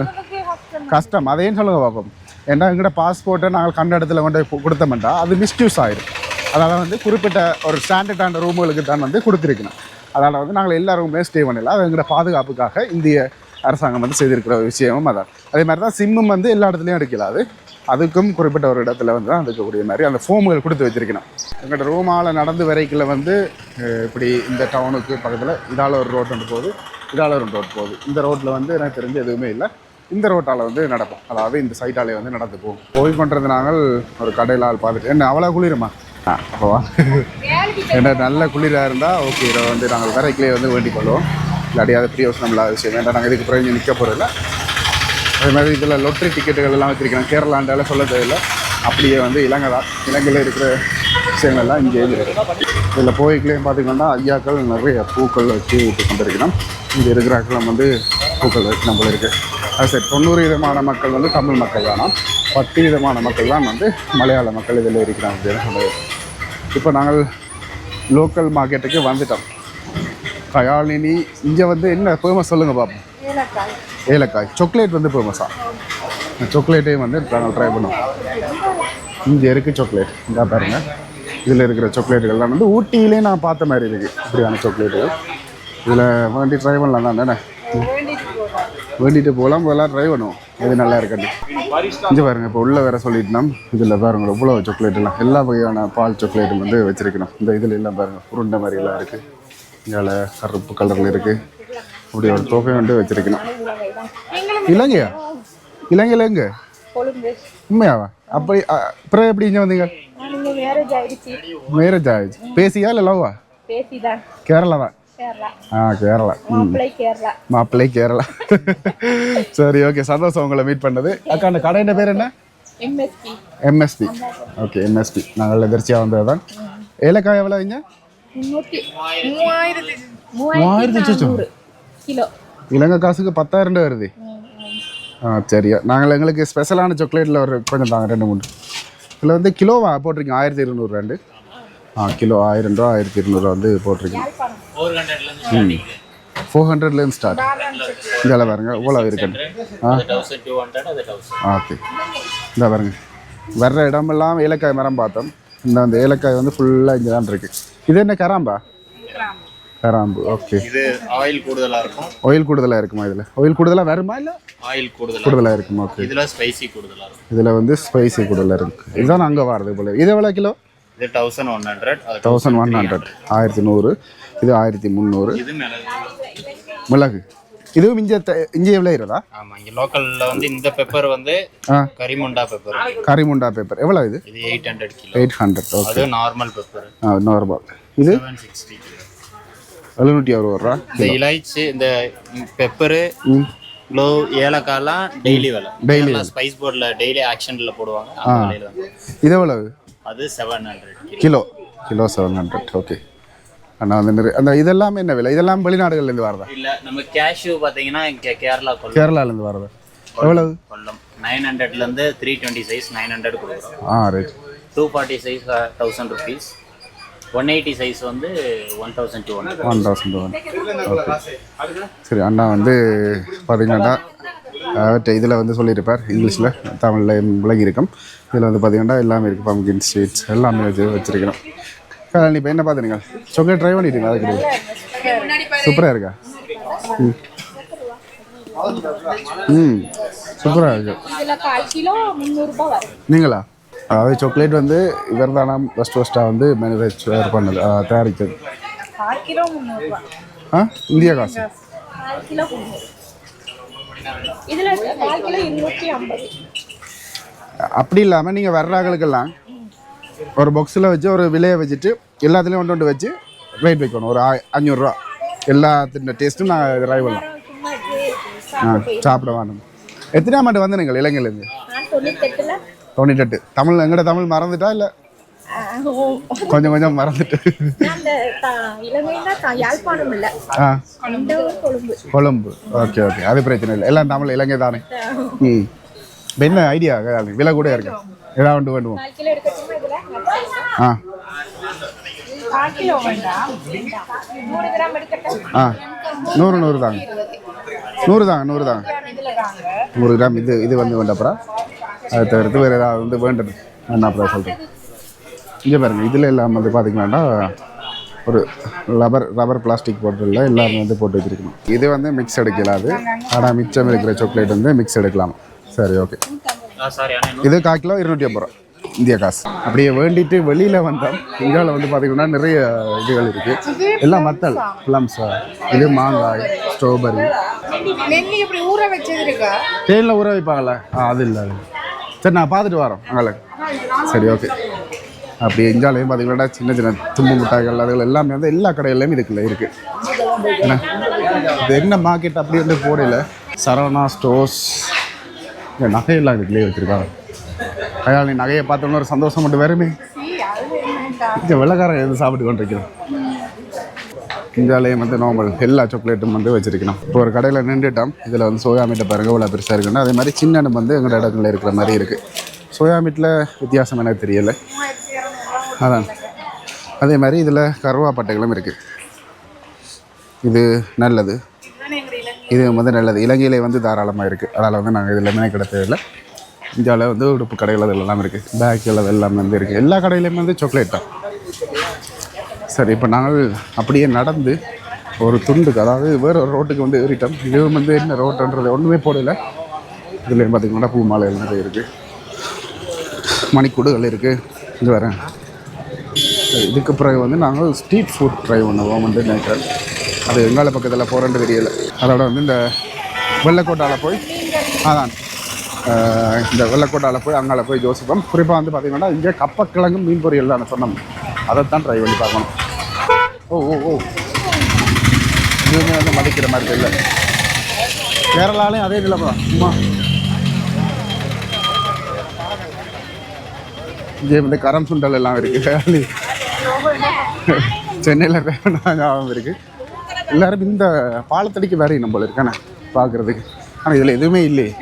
கஷ்டம், அதையும் சொல்லுங்க பார்ப்போம். ஏன்னா எங்கள்கிட்ட பாஸ்போர்ட்டை நாங்கள் கண்ட இடத்துல கொண்டு கொடுத்தோம்னா அது மிஸ்யூஸ் ஆகிடும். அதனால் வந்து குறிப்பிட்ட ஒரு ஸ்டாண்டர்டான ரூமுகளுக்கு தான் வந்து கொடுத்துருக்கணும். அதனால் வந்து நாங்கள் எல்லா ரூம்லேயும் ஸ்டே பண்ணல. அது எங்களோட பாதுகாப்புக்காக இந்திய அரசாங்கம் வந்து செய்திருக்கிற விஷயமும் அதான். அதே மாதிரி தான் சிம்மும் வந்து எல்லா இடத்துலையும் எடுக்கலாது. அதுக்கும் குறிப்பிட்ட ஒரு இடத்துல வந்து தான் அதுக்குரிய மாதிரி அந்த ஃபோமுகள் கொடுத்து வச்சுருக்கணும். எங்களோட ரூமால் நடந்து வரைக்கில் வந்து இப்படி இந்த டவுனுக்கு பக்கத்தில் இதால் ஒரு ரோட் ஒன்று போகுது, இதால் ஒரு ரோட் போகுது. இந்த ரோட்டில் வந்து எனக்கு தெரிஞ்சு எதுவுமே இல்லை. இந்த ரோட்டால் வந்து நடப்போம், அதாவது இந்த சைட்டாலே வந்து நடந்து போய் பண்ணுறது. நாங்கள் ஒரு கடையில் ஆள் பார்த்துட்டு என்ன அவ்வளோ குளிருமா அப்போவா என்ன நல்ல குளிராக இருந்தால் ஓகே, இதை வந்து நாங்கள் வரைக்கிலே வந்து வேண்டிக் கொள்வோம். இல்லாட்டி அது பிரியோசனம் இல்லாத விஷயம் வேண்டாம். நாங்கள் இதுக்கு பிறகு நிற்க போகிறதில்ல. அதே மாதிரி இதில் லொட்ரி டிக்கெட்டுகள் எல்லாம் வச்சுருக்கேன். கேரளாண்டால சொல்ல தேவையில்லை, அப்படியே வந்து இலங்கையில் இருக்கிற விஷயங்கள்லாம் இங்கே இருக்குது. இதில் போய்க்குள்ளேயும் பார்த்திங்கன்னா ஐயாக்கள் நிறைய பூக்கள் வச்சு விட்டு கொண்டிருக்கணும். இங்கே இருக்கிறாக்களும் வந்து பூக்கள் வச்சு நம்மள இருக்குது. அது சரி, 90% மக்கள் வந்து தமிழ் மக்கள் தானா, 10% மக்கள் தான் வந்து மலையாள மக்கள் இதில் இருக்கிறாங்க அப்படின்னு சொல்லுது. இப்போ நாங்கள் லோக்கல் மார்க்கெட்டுக்கு வந்துட்டோம். கயாலினி இங்கே வந்து என்ன ஃபேமஸ் சொல்லுங்கள் பார்ப்போம். ஏலக்காய் சாக்லேட் வந்து ஃபேமஸா. சாக்லேட்டையும் வந்து நாங்கள் ட்ரை பண்ணுவோம். இங்கே இருக்குது சாக்லேட், இந்த பாருங்கள். இதில் இருக்கிற சாக்லேட்டுகள்லாம் வந்து ஊட்டியிலே நான் பார்த்த மாதிரி இருக்குது. இப்படியான சாக்லேட்டுகள் இதில் வேண்டி ட்ரை பண்ணலாம் தான் தானே, வேண்டிட்டு போகலாம். இதெல்லாம் ட்ரை பண்ணுவோம், இது நல்லா இருக்கட்டும். இங்கே பாருங்கள், இப்போ உள்ளே வேறு சொல்லிட்டோம். இதில் பாருங்கள் எவ்வளோ சாக்லேட்டெல்லாம், எல்லா வகையான பால் சாக்லேட்டும் வந்து வச்சுருக்கணும். இந்த இதில் எல்லாம் பாருங்கள் உருண்டை மாதிரிலாம் இருக்குது. இங்கே கருப்பு கலரில் இருக்குது. அப்படி ஒரு தொகை வந்து வச்சுருக்கணும். இலங்கையா? இலங்கையில் எங்கே? உண்மையாவா? அப்படி அப்புறம் எப்படி இங்கே வந்தீங்க? மேரேஜ் ஆயிடுச்சு. பேசியா இல்லை லவ்வா? கேரளா தான். கேரளா மாப்பிள்ளை கேரளா. சரி, ஓகே, சந்தோஷம் உங்களை மீட் பண்ணது. அக்கா, அந்த கடையோட பேர் என்ன? MSP. Okay, MSP. நாங்கள் எதிர்ச்சியாக வந்தது தான். ஏலக்காய் எவ்வளோ இங்க? $3400 கிலோ. இலங்கை காசுக்கு 10,000 வருது. சரியா நாங்கள் எங்களுக்கு ஸ்பெஷலான சாக்லேட்டில் ஒரு கொஞ்சம் தாங்க 2-3 இதில் வந்து கிலோவா போட்டிருக்கீங்க 1200 கிலோ 1000 ரூபா 1200 வந்து போட்டிருக்கீங்க. 400லேருந்து ஸ்டார்ட். இதில் பாருங்க இவ்வளோ இருக்குது. ஓகே இந்த பாருங்க வர்ற இடமெல்லாம் ஏலக்காய் மரம் பார்த்தோம். அந்த ஏலக்காய் வந்து ஃபுல்லாக இங்கே தான் இருக்குது. இது என்ன கராம்பா? கராம்பு. ஓகே இது ஆயில் கூடுதலாக இருக்கும். ஆயில் கூடுதலாக இருக்குமா? இதில் ஆயில் கூடுதலாக வருமா இல்லை ஆயில் கூடுதலாக இருக்குமா? ஓகே இதில் ஸ்பைசி கூடுதலாக இருக்கும். இதில் வந்து ஸ்பைசி கூடுதலாக இருக்குது. இதுதான் அங்கே வரது போல. இது எவ்வளோ கிலோ? இது 1100. 1100 1100. இது 1300. இது மிளகு. இதுவும் இஞ்சி எவ்வளோ இருதா? ஆமாம் இங்கே லோக்கலில் வந்து இந்த பெப்பர் வந்து கரிமுண்டா பெப்பர். கரிமுண்டா பெப்பர் எவ்வளோ? இது 800 கிலோ. 800. ஓகே அது நார்மல் பெப்பர். நார்மல். இது 760 கிலோ. 760 ரூபா. இந்த இலாய்ச்சி இந்த பெப்பரு க்ளோ ஏலக்காய்லாம் டெய்லி விலை. டெய்லி ஸ்பைஸ் போர்டில் டெய்லி ஆக்ஷனில் போடுவாங்க. இது எவ்வளவு? அது 700 கிலோ. கிலோ 700. ஓகே அண்ணா வந்து அந்த இதெல்லாம் என்ன விலை? இதெல்லாம் வெளிநாடுகள்லேருந்து வரதா? இல்லை நம்ம கேஷ்யூ பார்த்தீங்கன்னா இங்கே கேரளாலேருந்து வரதா? எவ்வளவு? கொல்லம் 900லேருந்து 320 சைஸ் 900 கொடுக்குறோம். ரைட். 240 size 1000 rupees. 180 சைஸ் வந்து 1200. 1200. ஓகே சரி அண்ணா வந்து பார்த்தீங்கன்னா இதில் வந்து சொல்லியிருப்பார் இங்கிலீஷில் தமிழில் விலகி இருக்கும். இதில் வந்து பார்த்தீங்கன்னா எல்லாமே இருக்குது. பம்கின் ஸ்வீட்ஸ் எல்லாமே வச்சுருக்கிறோம். இப்போ என்ன பார்த்துருங்க சாக்லேட் ட்ரை பண்ணிட்டீங்களா? அது கிடையாது சூப்பராக இருக்கா? சூப்பராக இருக்கு. நீங்களா? அதாவது சாக்லேட் வந்து இவர் தானா ஃபஸ்ட்டாக வந்து மேனுஃபேக்சர் பண்ணது தயாரித்தது. இந்தியா காசு அப்படி இல்லாமல் நீங்கள் வர்றாங்களுக்கெல்லாம் ஒரு பாக்ஸில் வச்சு ஒரு விலையை வச்சுட்டு எல்லாத்துலேயும் ஒன்று வச்சு ரேட் வைக்கணும். ஒரு 500 ரூபா எல்லாத்தின் டேஸ்ட்டும் நான் ட்ரை பண்ணலாம். சாப்பிட வேணும். எத்தனை ஆமாண்டு வந்து நீங்கள் இலங்கையிலேருந்து? 98. தமிழ் எங்கட தமிழ் மறந்துட்டா இல்லை கொஞ்சம் கொஞ்சம் மறந்துட்டு? கொழும்பு. ஓகே ஓகே அது பிரச்சனை இல்லை. எல்லாம் தமிழ் இலங்கை தானே. இப்போ என்ன ஐடியா? விலை கூட இருக்கு ஏதாவது ஒன்று வேண்டுவோம். 100 தாங்க. 100 தாங்க. 100 கிராம். இது வந்து வேண்டப்பறம் அதை தவிர்த்து வேறு ஏதாவது வந்து வேண்டது நான் அப்புறம் சொல்கிறேன். இங்கே பாருங்கள் இதில் எல்லாம் வந்து பார்த்திங்கன்னா ஒரு ரப்பர் பிளாஸ்டிக் பாட்டிலில் எல்லாமே வந்து போட்டு வச்சுருக்கணும். இது வந்து மிக்ஸ் எடுக்கலாது. ஆனால் மிச்சம் இருக்கிற சாக்லேட் வந்து மிக்ஸ் எடுக்கலாமா? சரி ஓகே. இது 1/4 கிலோ 250 ரூபா இந்திய காசு. அப்படியே வேண்டிட்டு வெளியில் வந்தோம். இந்தியாவில் வந்து பார்த்திங்கன்னா நிறைய இதுகள் இருக்குது. எல்லாம் மத்தல் ப்ளம்ஸ். இது மாங்காய் ஸ்ட்ராபெரி தேனில் ஊற வைப்பாங்களே அது இல்லை. சரி நான் பார்த்துட்டு வரோம் அங்கே. சரி ஓகே. அப்படியே இந்தியாவிலையும் பார்த்திங்கன்னா சின்ன சின்ன தும்பு மிட்டாய்கள் அதுகள் எல்லாமே வந்து எல்லா கடையிலையும் இருக்குது. ஏன்னா இது என்ன மார்க்கெட் அப்படி வந்து போடையில் சரவணா ஸ்டோர்ஸ் நகையெல்லாம் இதுக்குள்ளேயே வச்சுருக்காங்க. அதனால் நீ நகையை பார்த்தோம்னா ஒரு சந்தோஷம் மட்டும் வருமே. இங்கே வெள்ளைக்காரன் எது சாப்பிட்டு கொண்டிருக்கிறோம். இந்தியாவிலையும் வந்து நார்மல் எல்லா சாக்லேட்டும் வந்து வச்சுருக்கணும். இப்போ ஒரு கடையில் நின்றுட்டோம். இதில் வந்து சோயா மீட்டை பாருங்க இவ்வளோ பெருசாக இருக்குன்னா அதே மாதிரி சின்ன வந்து எங்களோட இடங்களில் இருக்கிற மாதிரி இருக்குது. சோயா மீட்டில் வித்தியாசம் எனக்கு தெரியலை. அதான் அதே மாதிரி இதில் கருவாப்பட்டைகளும் இருக்குது. இது நல்லது. இது வந்து நல்லது. இலங்கையிலே வந்து தாராளமாக இருக்குது. அதனால் வந்து நாங்கள் இதில் மெனக்கிட தேவையில்லை. இந்தியாவில் வந்து உடுப்பு கடைகள் அது எல்லாம் இருக்குது. பேக்கில் அது எல்லாமே வந்து இருக்குது. எல்லா கடையிலையுமே வந்து சாக்லேட் தான். சரி இப்போ நாங்கள் அப்படியே நடந்து ஒரு துண்டுக்கு அதாவது வேறு ஒரு ரோட்டுக்கு வந்து ஏறிட்டோம். இது வந்து என்ன ரோட்டுன்றது ஒன்றுமே போடலை. இதில் பார்த்திங்கன்னா பூ மாலைகள் நிறைய இருக்குது. மணிக்கூடுகள் இருக்குது. இது வரேன். இதுக்கு பிறகு வந்து நாங்கள் ஸ்ட்ரீட் ஃபுட் ட்ரை பண்ணுவோம் வந்து நினைக்கிறேன். அது எங்கால பக்கத்தில் போகிறேன்னு தெரியலை. அதோட வந்து இந்த வெள்ளைக்கோட்டாவில் போய் இந்த வெள்ளைக்கோட்டாவில் போய் அங்கால போய் யோசிப்போம். குறிப்பாக வந்து பார்த்திங்கன்னா இங்கே கப்பக்கிழங்கு மீன் பொரியல் தான் சொன்னோம். அதைத்தான் ட்ரை பண்ணி பார்க்கணும். ஓ இதுவுமே வந்து மதிக்கிற மாதிரி தெரியல. கேரளாலையும் அதே நிலைமை தான். சும்மா இங்கே வந்து கரம் சுண்டல் எல்லாம் இருக்குது. சென்னையில் ட்ரை பண்ண ஞாபகம் இருக்குது. எல்லாரும் இந்த பாலத்தடிக்கு வேற நம்மள இருக்கானே பார்க்குறதுக்கு. ஆனால் இதில் எதுவுமே இல்லையே.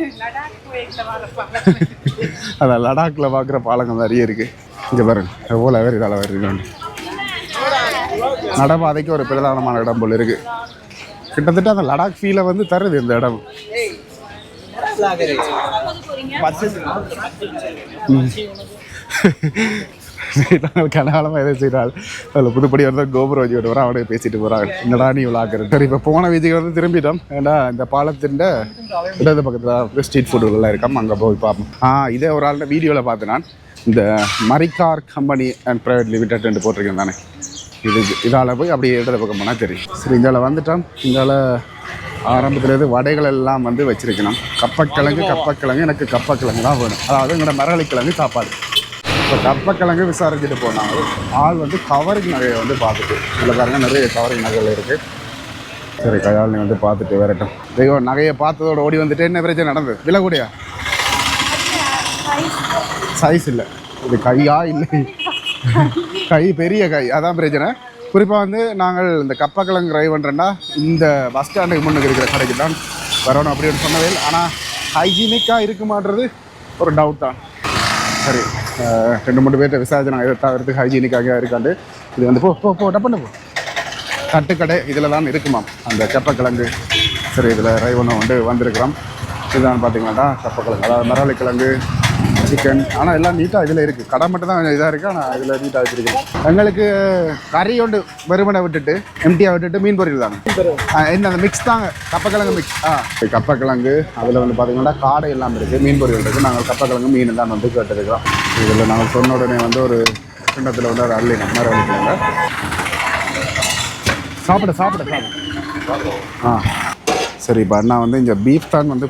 அதான் லடாக்கில் பார்க்குற பாலங்கள் நிறைய இருக்குது. இங்கே பாருங்க எவ்வளோ வேறு இதால் வேறு இருக்காங்க. நடப்பாதைக்கு ஒரு பிரதானமான இடம் போல் இருக்குது. கிட்டத்தட்ட அந்த லடாக் ஃபீலை வந்து தருது இந்த இடம். கனகாலமாக எதை செய்கிறாள் அதில் புதுப்படி வந்து கோபுரம் வச்சு விட்டு வர அவனே பேசிட்டு போகிறாங்க. என்னடா நீ விளாக்குறது. சரி இப்போ போன வீதிக்கு வந்து திரும்பிட்டோம். ஏன்னா இந்த பாலத்தின் இடது பக்கத்தில் ஸ்ட்ரீட் ஃபுட்டுகள்லாம் இருக்காம அங்கே போய் பார்ப்போம். இதே ஒரு ஆள் வீடியோவில் பார்த்தேன் நான். இந்த Marikkar company and private limited போட்டிருக்கேன் தானே. இதால் போய் அப்படியே இடது பக்கம் போனால் தெரியும். சரி இதால் வந்துட்டோம். இதால் ஆரம்பத்துலேருந்து வடைகள் எல்லாம் வந்து வச்சுருக்கணும். கப்பக்கிழங்கு எனக்கு கப்பக்கிழங்கு தான் வேணும். அதாவது எங்களோட மரவள்ளிக்கிழங்கு சாப்பாடு. இப்போ கப்பக்கிழங்கு விசாரிச்சுட்டு போனாங்க. ஆள் வந்து கவரிங் நகையை வந்து பார்த்துட்டு இதில் பாருங்கள் நிறைய கவரிங் நகைகள் இருக்குது. சரி கையால் நீ வந்து பார்த்துட்டு வரட்டும். தெய்வம் நகையை பார்த்ததோடு ஓடி வந்துட்டு என்ன பிரச்சனை நடந்தது? விலை கூடயா? சைஸ் இல்லை. இது கையா இல்லை, கை பெரிய கை, அதான் பிரச்சனை. குறிப்பாக வந்து நாங்கள் இந்த கப்பக்கிழங்கு ட்ரை பண்ணுறோன்னா இந்த பஸ் ஸ்டாண்டுக்கு முன்னுக்கு இருக்கிற கடைக்கு தான் வரணும் அப்படின்னு சொன்னவே. ஆனால் ஹைஜீனிக்காக இருக்குமான்றது ஒரு டவுட் தான். சரி 2-3 பேர்கிட்ட விசாரிச்சு நாங்கள் இதை தவிர்த்து ஹைஜீனிக்காக இருக்காண்டு இது வந்து போ டப்புன்னு போ தட்டுக்கடை இதில் தான் இருக்குமாம் அந்த கப்பக்கிழங்கு. சரி இதில் ட்ரை பண்ண வந்திருக்கிறோம். இதுதான் பார்த்தீங்கன்னாடா கப்பக்கிழங்கு, அதாவது மரவள்ளிக்கிழங்கு, சிக்கன். ஆனால் எல்லாம் நீட்டாக இதில் இருக்குது. கடை மட்டும் தான் இதாக இருக்குது. ஆனால் இதில் நீட்டாக வச்சுருக்கேன். எங்களுக்கு கறி ஒன்று வெறுமனை விட்டுட்டு எம்டியாக விட்டுட்டு மீன் பொரியல் தாங்க. என்ன அந்த மிக்ஸ் தாங்க, கப்பக்கிழங்கு மிக்ஸ். கப்பக்கிழங்கு அதில் வந்து பார்த்தீங்கன்னா காடை எல்லாம் இருக்குது, மீன் பொரியல் இருக்குது. நாங்கள் கப்பக்கிழங்கு மீன் தான் வந்து கேட்டுருக்கிறோம். இதில் நாங்கள் சொன்ன உடனே வந்து ஒரு கிண்ணத்தில் வந்து ஒரு அள்ளி நம்ம மரவள்ளிக்கிழங்கு சாப்பிட. சரி இப்போ அண்ணா வந்து இங்கே பீஃப் தான் வந்து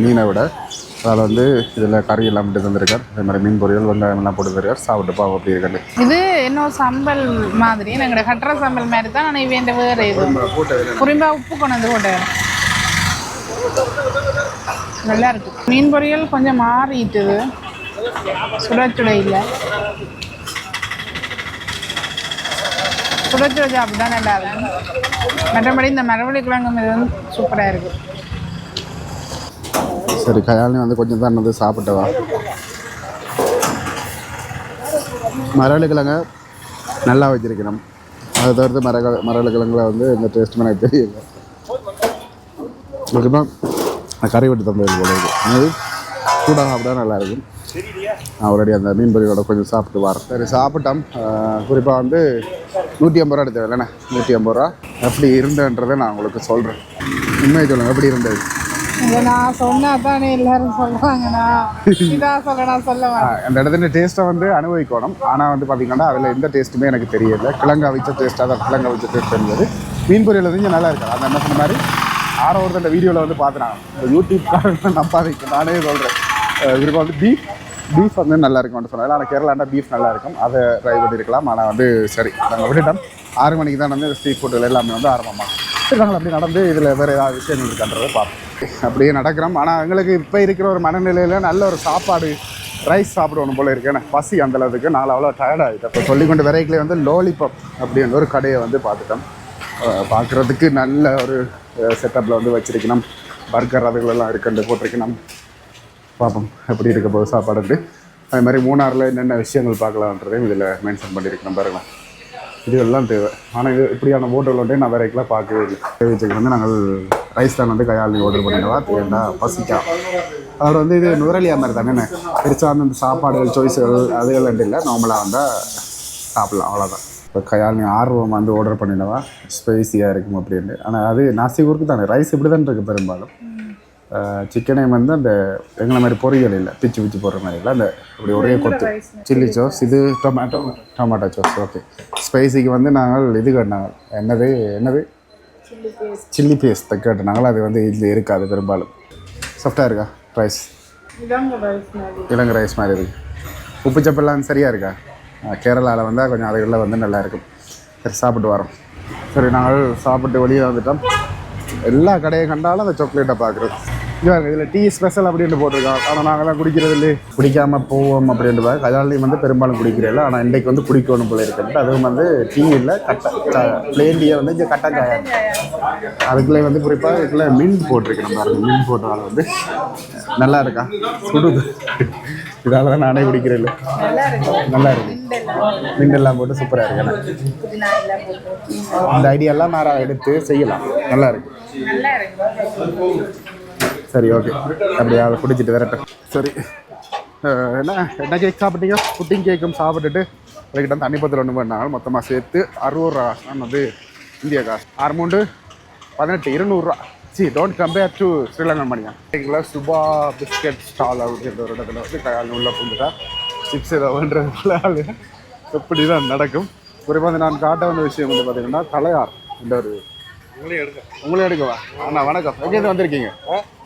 மீனை விட அதில் வந்து இதில் கறி எல்லாம் மட்டும் தந்துருக்கார். அதே மாதிரி மீன் பொரியல் வெங்காயம் எல்லாம் போட்டு தருக்கார். சாப்பிட்டு பாவம் அப்படி இருக்காரு. இது இன்னும் சம்பல் மாதிரி எங்களோட கட்டுற சம்பல் மாதிரி தான். ஆனால் இவன் வேறு இது குறிப்பாக உப்பு கொண்டு வந்து போட்டேன். நல்லா இருக்கு. மீன் பொரியல் கொஞ்சம் மாறிட்டுது, சுட இல்லை. சுட சாப்பிட்டு தான் நல்லா இருக்கும். மற்றபடி இந்த மரவள்ளிக்கிழங்கு இது வந்து சூப்பராக இருக்குது. சரி கையாலையும் வந்து கொஞ்சம் தான் வந்து சாப்பிட்டவா. மரவள்ளிக்கிழங்க நல்லா வச்சிருக்கணும். அதை தவிர்த்து மரவள்ளிக்கிழங்குல வந்து இந்த டேஸ்ட்டுமே எனக்கு தெரியல. அதுக்கு தான் கறி வெட்டி தந்தது போல இருக்குது. அது சூடாக சாப்பிட்டா நல்லாயிருக்கும். நான் ஆல்ரெடி அந்த மீன் பொரியலோட கொஞ்சம் சாப்பிட்டு வரேன். சரி சாப்பிட்டோம். குறிப்பாக வந்து 150 ரூபா எடுத்தது இல்லைண்ணே. 150 ரூபா எப்படி இருந்ததுன்றதை நான் உங்களுக்கு சொல்கிறேன். உண்மையை சொல்லுங்கள், எப்படி இருந்தது? நான் சொன்னா தானே எல்லாரும் சொல்லுவாங்கண்ணா. இதான் சொல்ல அந்த இடத்துல டேஸ்ட்டை வந்து அனுபவிக்கணும். ஆனால் வந்து பார்த்தீங்கன்னா அதில் எந்த டேஸ்ட்டுமே எனக்கு தெரியல. கிழங்கு அவிச்ச டேஸ்ட்டாக தான் கிழங்கு அவிச்ச டேஸ்ட் இருந்தது. மீன் பொரியல் வந்து நல்லா இருக்கு. அந்த என்ன சொன்ன மாதிரி ஆரோ ஒருத்தர் வீடியோவில் வந்து பார்த்துனாங்க. இந்த யூடியூப்காரங்க நம்பாதீங்க, நானே சொல்கிறேன். இதுக்கு வந்து பீஃப் வந்து நல்லா இருக்கும்னு சொன்னாங்க. ஆனால் கேரளாண்டா பீஃப் நல்லா இருக்கும், அதை ட்ரை பண்ணியிருக்கலாம். ஆனால் வந்து சரி நாங்கள் விட்டுட்டோம். 6 மணிக்கு தான் வந்து ஸ்ட்ரீட் ஃபுட்டுகள் எல்லாமே வந்து ஆரம்பமாக சரி நாங்கள் அப்படி நடந்து இதில் வேறு ஏதாவது விஷயங்கள் இருக்கான்றதை பார்ப்போம். அப்படியே நடக்கிறோம். ஆனால் எங்களுக்கு இப்போ இருக்கிற ஒரு மனநிலையில் நல்ல ஒரு சாப்பாடு ரைஸ் சாப்பிடணும் போல இருக்கு. எனக்கு பசி அந்தளவுக்கு. நான் அவ்வளோ டயர்டாகிட்டேன். இப்போ சொல்லிக்கொண்டு வரைக்கிலே வந்து லோலிபாப் அப்படின்ற ஒரு கடையை வந்து பார்த்துட்டோம். பார்க்குறதுக்கு நல்ல ஒரு செட்டப்பில் வந்து வச்சுருக்கணும். பர்கர் அதுகளெல்லாம் இருக்குன்னு போட்டிருக்கணும். பார்ப்போம் எப்படி இருக்க போகுது சாப்பாடு. அது மாதிரி மூணாரில் என்னென்ன விஷயங்கள் பார்க்கலான்றதையும் இதில் மென்ஷன் பண்ணியிருக்கணும் பாருங்கள். இதுவெல்லாம் தேவை. ஆனால் இது இப்படியான ஹோட்டல் வந்து நான் வேறைக்கெல்லாம் பார்க்கவே இல்லை. தேவைச்சுக்கு வந்து நாங்கள் ரைஸ் தான் வந்து கையாளி ஆர்டர் பண்ணிடுவா. தேவைண்டா பசிக்கா. அதில் வந்து இது நுரலியா மாதிரி தானே பெருசாக வந்து இந்த சாப்பாடுகள் சாய்ஸுகள் அதுகள் ரெண்டு இல்லை. நார்மலாக வந்தால் சாப்பிட்லாம், அவ்வளோதான். இப்போ கையாளி ஆர்வம் வந்து ஆர்டர் பண்ணிடுவா ஸ்பைஸியாக இருக்கும் அப்படின்னு. ஆனால் அது நாசிகூருக்கு தானே ரைஸ் இப்படி தான் இருக்குது பெரும்பாலும். சிக்கனே வந்து அந்த எங்களை மாதிரி பொரியல் இல்லை, பிச்சு போடுற மாதிரி இல்லை. அந்த அப்படி ஒரே கொத்து சில்லி சாஸ். இது டொமேட்டோ சாஸ். ஓகே. ஸ்பைசிக்கு வந்து நாங்கள் இது கேட்டாங்க. என்னது சில்லி பேஸ்ட் கேட்டாங்க. அது வந்து இதில் இருக்காது பெரும்பாலும். சாஃப்டாக இருக்கா ரைஸ்? இலங்கை ரைஸ் மாதிரி இருக்குது. உப்பு சப்பெல்லாம் சரியாக இருக்கா? கேரளாவில் வந்தால் கொஞ்சம் அதுகளில் வந்து நல்லாயிருக்கும். சரி சாப்பிட்டு வரோம். சரி நாங்கள் சாப்பிட்டு வெளியே வந்துட்டோம். எல்லா கடையை கண்டாலும் அந்த சாக்லேட்டை பார்க்குறது. இதில் டீ ஸ்பெஷல் அப்படின்ட்டு போட்டிருக்காங்க. ஆனால் நாங்கள்லாம் குடிக்கிறது இல்லை, குடிக்காமல் போவோம் அப்படின்ட்டு. கல்யாணம் வந்து பெரும்பாலும் குடிக்கிறதில்ல. ஆனால் இன்றைக்கு வந்து குடிக்கணும் போல இருக்குன்ட்டு. அதுவும் வந்து டீ இல்லை, பிளேன் டீயை வந்து இங்கே கட்டா சாயா. அதுக்குள்ளே வந்து குறிப்பாக இதுக்குள்ள மின் போட்டிருக்கு. நம்ம மின் போட்டதால் வந்து நல்லா இருக்கா, சுடுது. இதால் தான் நானே குடிக்கிறேன். நல்லா இருக்கு, மின்னெல்லாம் போட்டு சூப்பராக இருக்கு. இந்த ஐடியாலாம் நான் எடுத்து செய்யலாம், நல்லா இருக்கு. சரி, ஓகே, அப்படியே அதை குடிச்சிட்டு வரட்டும். சரி, என்ன கேக் சாப்பிட்டீங்க? புட்டிங் கேக்கும் சாப்பிட்டுட்டு அதுக்கிட்ட தண்ணி பத்தில் ஒன்று பண்ணாலும் மொத்தமாக சேர்த்து 60 ரூபா நான் வந்து இந்தியா காசு. 6 18 200 சி டோன்ட் கம்பேர் டு ஸ்ரீலங்கன் மணியா. எங்களை சுபா பிஸ்கெட் ஸ்டால் அப்படின்ற ஒரு இடத்துல வந்து கையால் உள்ள பூந்துட்டா சிப்ஸ் ஏதோ பண்ணுறதுக்குள்ள எப்படி தான் நடக்கும். குறிப்பாக வந்து நான் காட்ட வந்த விஷயம் வந்து பார்த்தீங்கன்னா தலையார் இந்த ஒரு உங்களே எடுக்கவா? அண்ணா வணக்கம். எங்கேருந்து வந்திருக்கீங்க?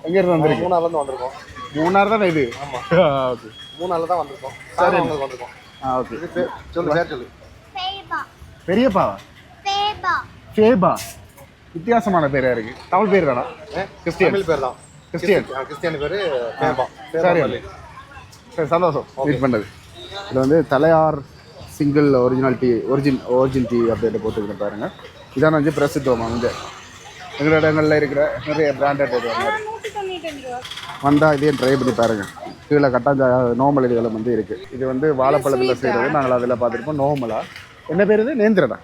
எங்கேருந்து வந்திருக்கீங்க? மூணாறுலேருந்து வந்திருக்கோம். மூணாறு தானே இது? ஆமாம், ஓகே, மூணாறுல தான் வந்திருக்கோம். சரி, வந்திருக்கோம். ஓகே. சொல்லு, பேர் சொல்லு. பெரியப்பாவா? ஃபேபா. வித்தியாசமான பேராக இருக்குது. தமிழ் பேர் தானா? கிறிஸ்டியன் தமிழ் பேர் தான். கிறிஸ்டியன். கிறிஸ்டியன் பேர் பேபா. சரி, சரி, சந்தோஷம் மீட் பண்ணது. இதில் வந்து தலையார் single original tea, origin tea அப்படின்ட்டு போட்டுக்கிட்டு பாருங்க. இதான் வந்து பிரசித்தமாக வந்து எங்களோட இடங்களில் இருக்கிற நிறைய பிராண்டட் வந்தால் இதையும் ட்ரை பண்ணி பாருங்கள். கீழே கட்டாஞ்சா நோமல் இதுகளும் வந்து இருக்குது. இது வந்து வாழைப்பழத்தில் செய்கிறது. நாங்கள் அதில் பார்த்துருப்போம். நோமலாக என்ன பேர் இது? நேந்திரனா?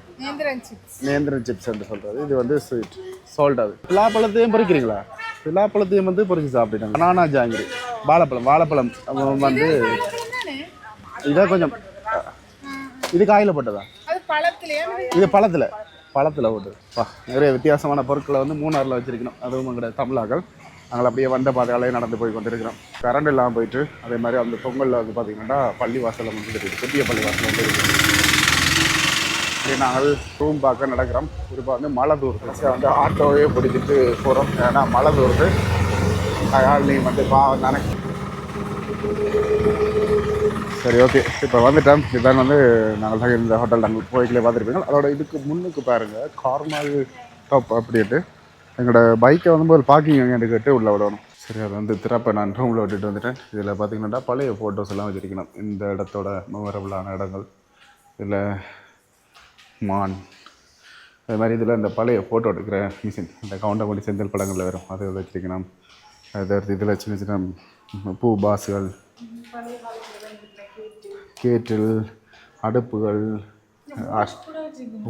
நேந்திரன் சிப்ஸ் என்று சொல்கிறது. இது வந்து ஸ்வீட் சால்ட். அது பிலாப்பழத்தையும் பொறிக்கிறீங்களா? பிலாப்பழத்தையும் வந்து பொறிச்சு சாப்பிட்டாங்க. நானா ஜாங்கிரி வாழைப்பழம் வந்து இதை கொஞ்சம் இது காயில் போட்டதா? இது பழத்தில் போட்டு நிறைய வித்தியாசமான பொருட்களை வந்து மூணாறில் வச்சிருக்கணும். அதுவும் எங்களோட தமிழாக்கள். நாங்கள் அப்படியே வந்த பாதையாலே நடந்து போய் கொண்டிருக்கிறோம். கரண்ட் இல்லாமல் போயிட்டு அதே மாதிரி அந்த பொங்கலில் வந்து பார்த்திங்கன்னா பள்ளிவாசலில் வந்து இருக்குது, பெரிய பள்ளிவாசல் வந்து இருக்குது. நாங்கள் ரூம் பார்க்க நடக்கிறோம். குறிப்பாக வந்து மழை தூரத்து வந்து ஆட்டோவே பிடிச்சிட்டு போகிறோம். ஏன்னா மழை தூரத்து நீங்க வந்து தானே. சரி, ஓகே, இப்போ வந்துட்டோம். இதுதான் வந்து நாங்கள் இந்த ஹோட்டல் நாங்கள் போய்களே பார்த்துருப்பீங்க. அதோட இதுக்கு முன்னுக்கு பாருங்கள் கார்மல் டாப் அப்படின்ட்டு எங்களோட பைக்கை வந்து ஒரு பார்க்கிங் எங்கேன்னு கேட்டு உள்ளே விடணும். சரி, அதை வந்து திறப்பை நான் ரூமில் விட்டுட்டு வந்துட்டேன். இதில் பார்த்திங்கன்னா பழைய ஃபோட்டோஸ் எல்லாம் வச்சுருக்கணும். இந்த இடத்தோட மெமரபுளான இடங்கள் இதில் மான் அது மாதிரி இதில் இந்த பழைய ஃபோட்டோ எடுக்கிற மிஷின், இந்த கவுண்டமணி செந்தில் படங்களில் வரும், அதை வச்சுருக்கணும். அது அடுத்து இதில் சின்ன சின்ன பூ பாஸுகள், கேட்டில், அடுப்புகள்,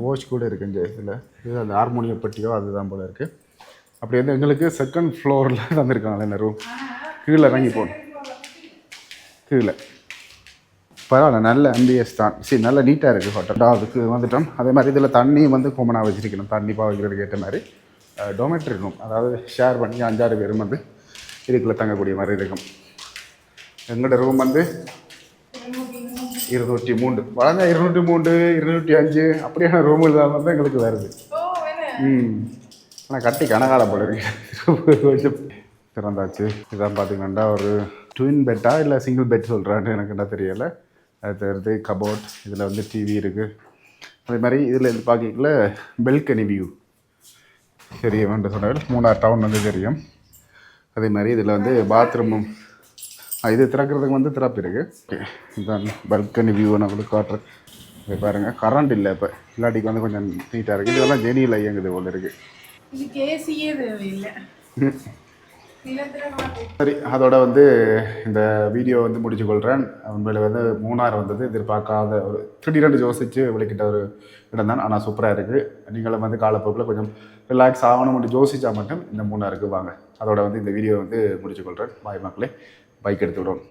வாட்ச் கூட இருக்குங்க. இதில் இது அந்த ஹார்மோனியம் பெட்டியோ அதுதான் போல் இருக்குது. அப்படி வந்து எங்களுக்கு செகண்ட் ஃப்ளோரில் தந்துருக்காங்க இந்த ரூம். கீழே இறங்கி போகணும். கீழே பரவாயில்ல, நல்ல ஆம்பியன்ஸ் தான். சரி, நல்ல நீட்டாக இருக்குது ஹோட்டல். அதுக்கு வந்துட்டோம். அதே மாதிரி இதில் தண்ணி வந்து கொமனாக வச்சுருக்கணும். தண்ணி பாவிக்கிறதுக்கு ஏற்ற மாதிரி டொமேட்டரி ரூம், அதாவது ஷேர் பண்ணி 5-6 பேரும் வந்து இதுக்குள்ளே தங்கக்கூடிய மாதிரி இருக்கும். எங்களோட ரூம் வந்து 203 வளர்ந்தா 203 205 அப்படியான ரூமில் தான் வந்து எங்களுக்கு வருது. ஆனால் கட்டி கனகால போல இருக்கு. திறந்தாச்சு. இதான் பார்த்தீங்கன்னா ஒரு ட்வின் பெட்டா இல்லை சிங்கிள் பெட் சொல்கிறான்னு எனக்கு என்ன தெரியலை. அது தவிர்த்து கபோர்ட், இதில் வந்து டிவி இருக்குது. அதே மாதிரி இதில் இது பார்க்கல பெல்கனி வியூ தெரியும்ன்ற சொன்னாங்க. மூணார் டவுன் வந்து தெரியும். அதே மாதிரி இதில் வந்து பாத்ரூமும் இது திறக்கிறதுக்கு வந்து திறப்பு இருக்குது. இதுதான் பெல்கனி வியூவை நான் கூட காட்டுறேன். இது பாருங்கள், கரண்ட் இல்லை இப்போ, இல்லாட்டிக்கு வந்து கொஞ்சம் நீட்டாக இருக்குது. இதெல்லாம் ஜெனியில் இயங்குது போல இருக்குது. சரி, அதோட வந்து இந்த வீடியோ வந்து முடிச்சு கொள்கிறேன். உண்மையில் வந்து மூணார் வந்தது எதிர்பார்க்காத ஒரு திடீரென்று யோசித்து விளக்கிட்ட ஒரு இடம் தான். ஆனால் சூப்பராக இருக்குது. நீங்களும் வந்து காலப்போக்கில் கொஞ்சம் ரிலாக்ஸ் ஆகணும் மட்டும் யோசித்தா மட்டும் இந்த மூணாருக்கு வாங்க. அதோட வந்து இந்த வீடியோ வந்து முடிச்சு கொள்கிறேன். பாய் மக்களே, பைக் எடுத்து விடுவோம்.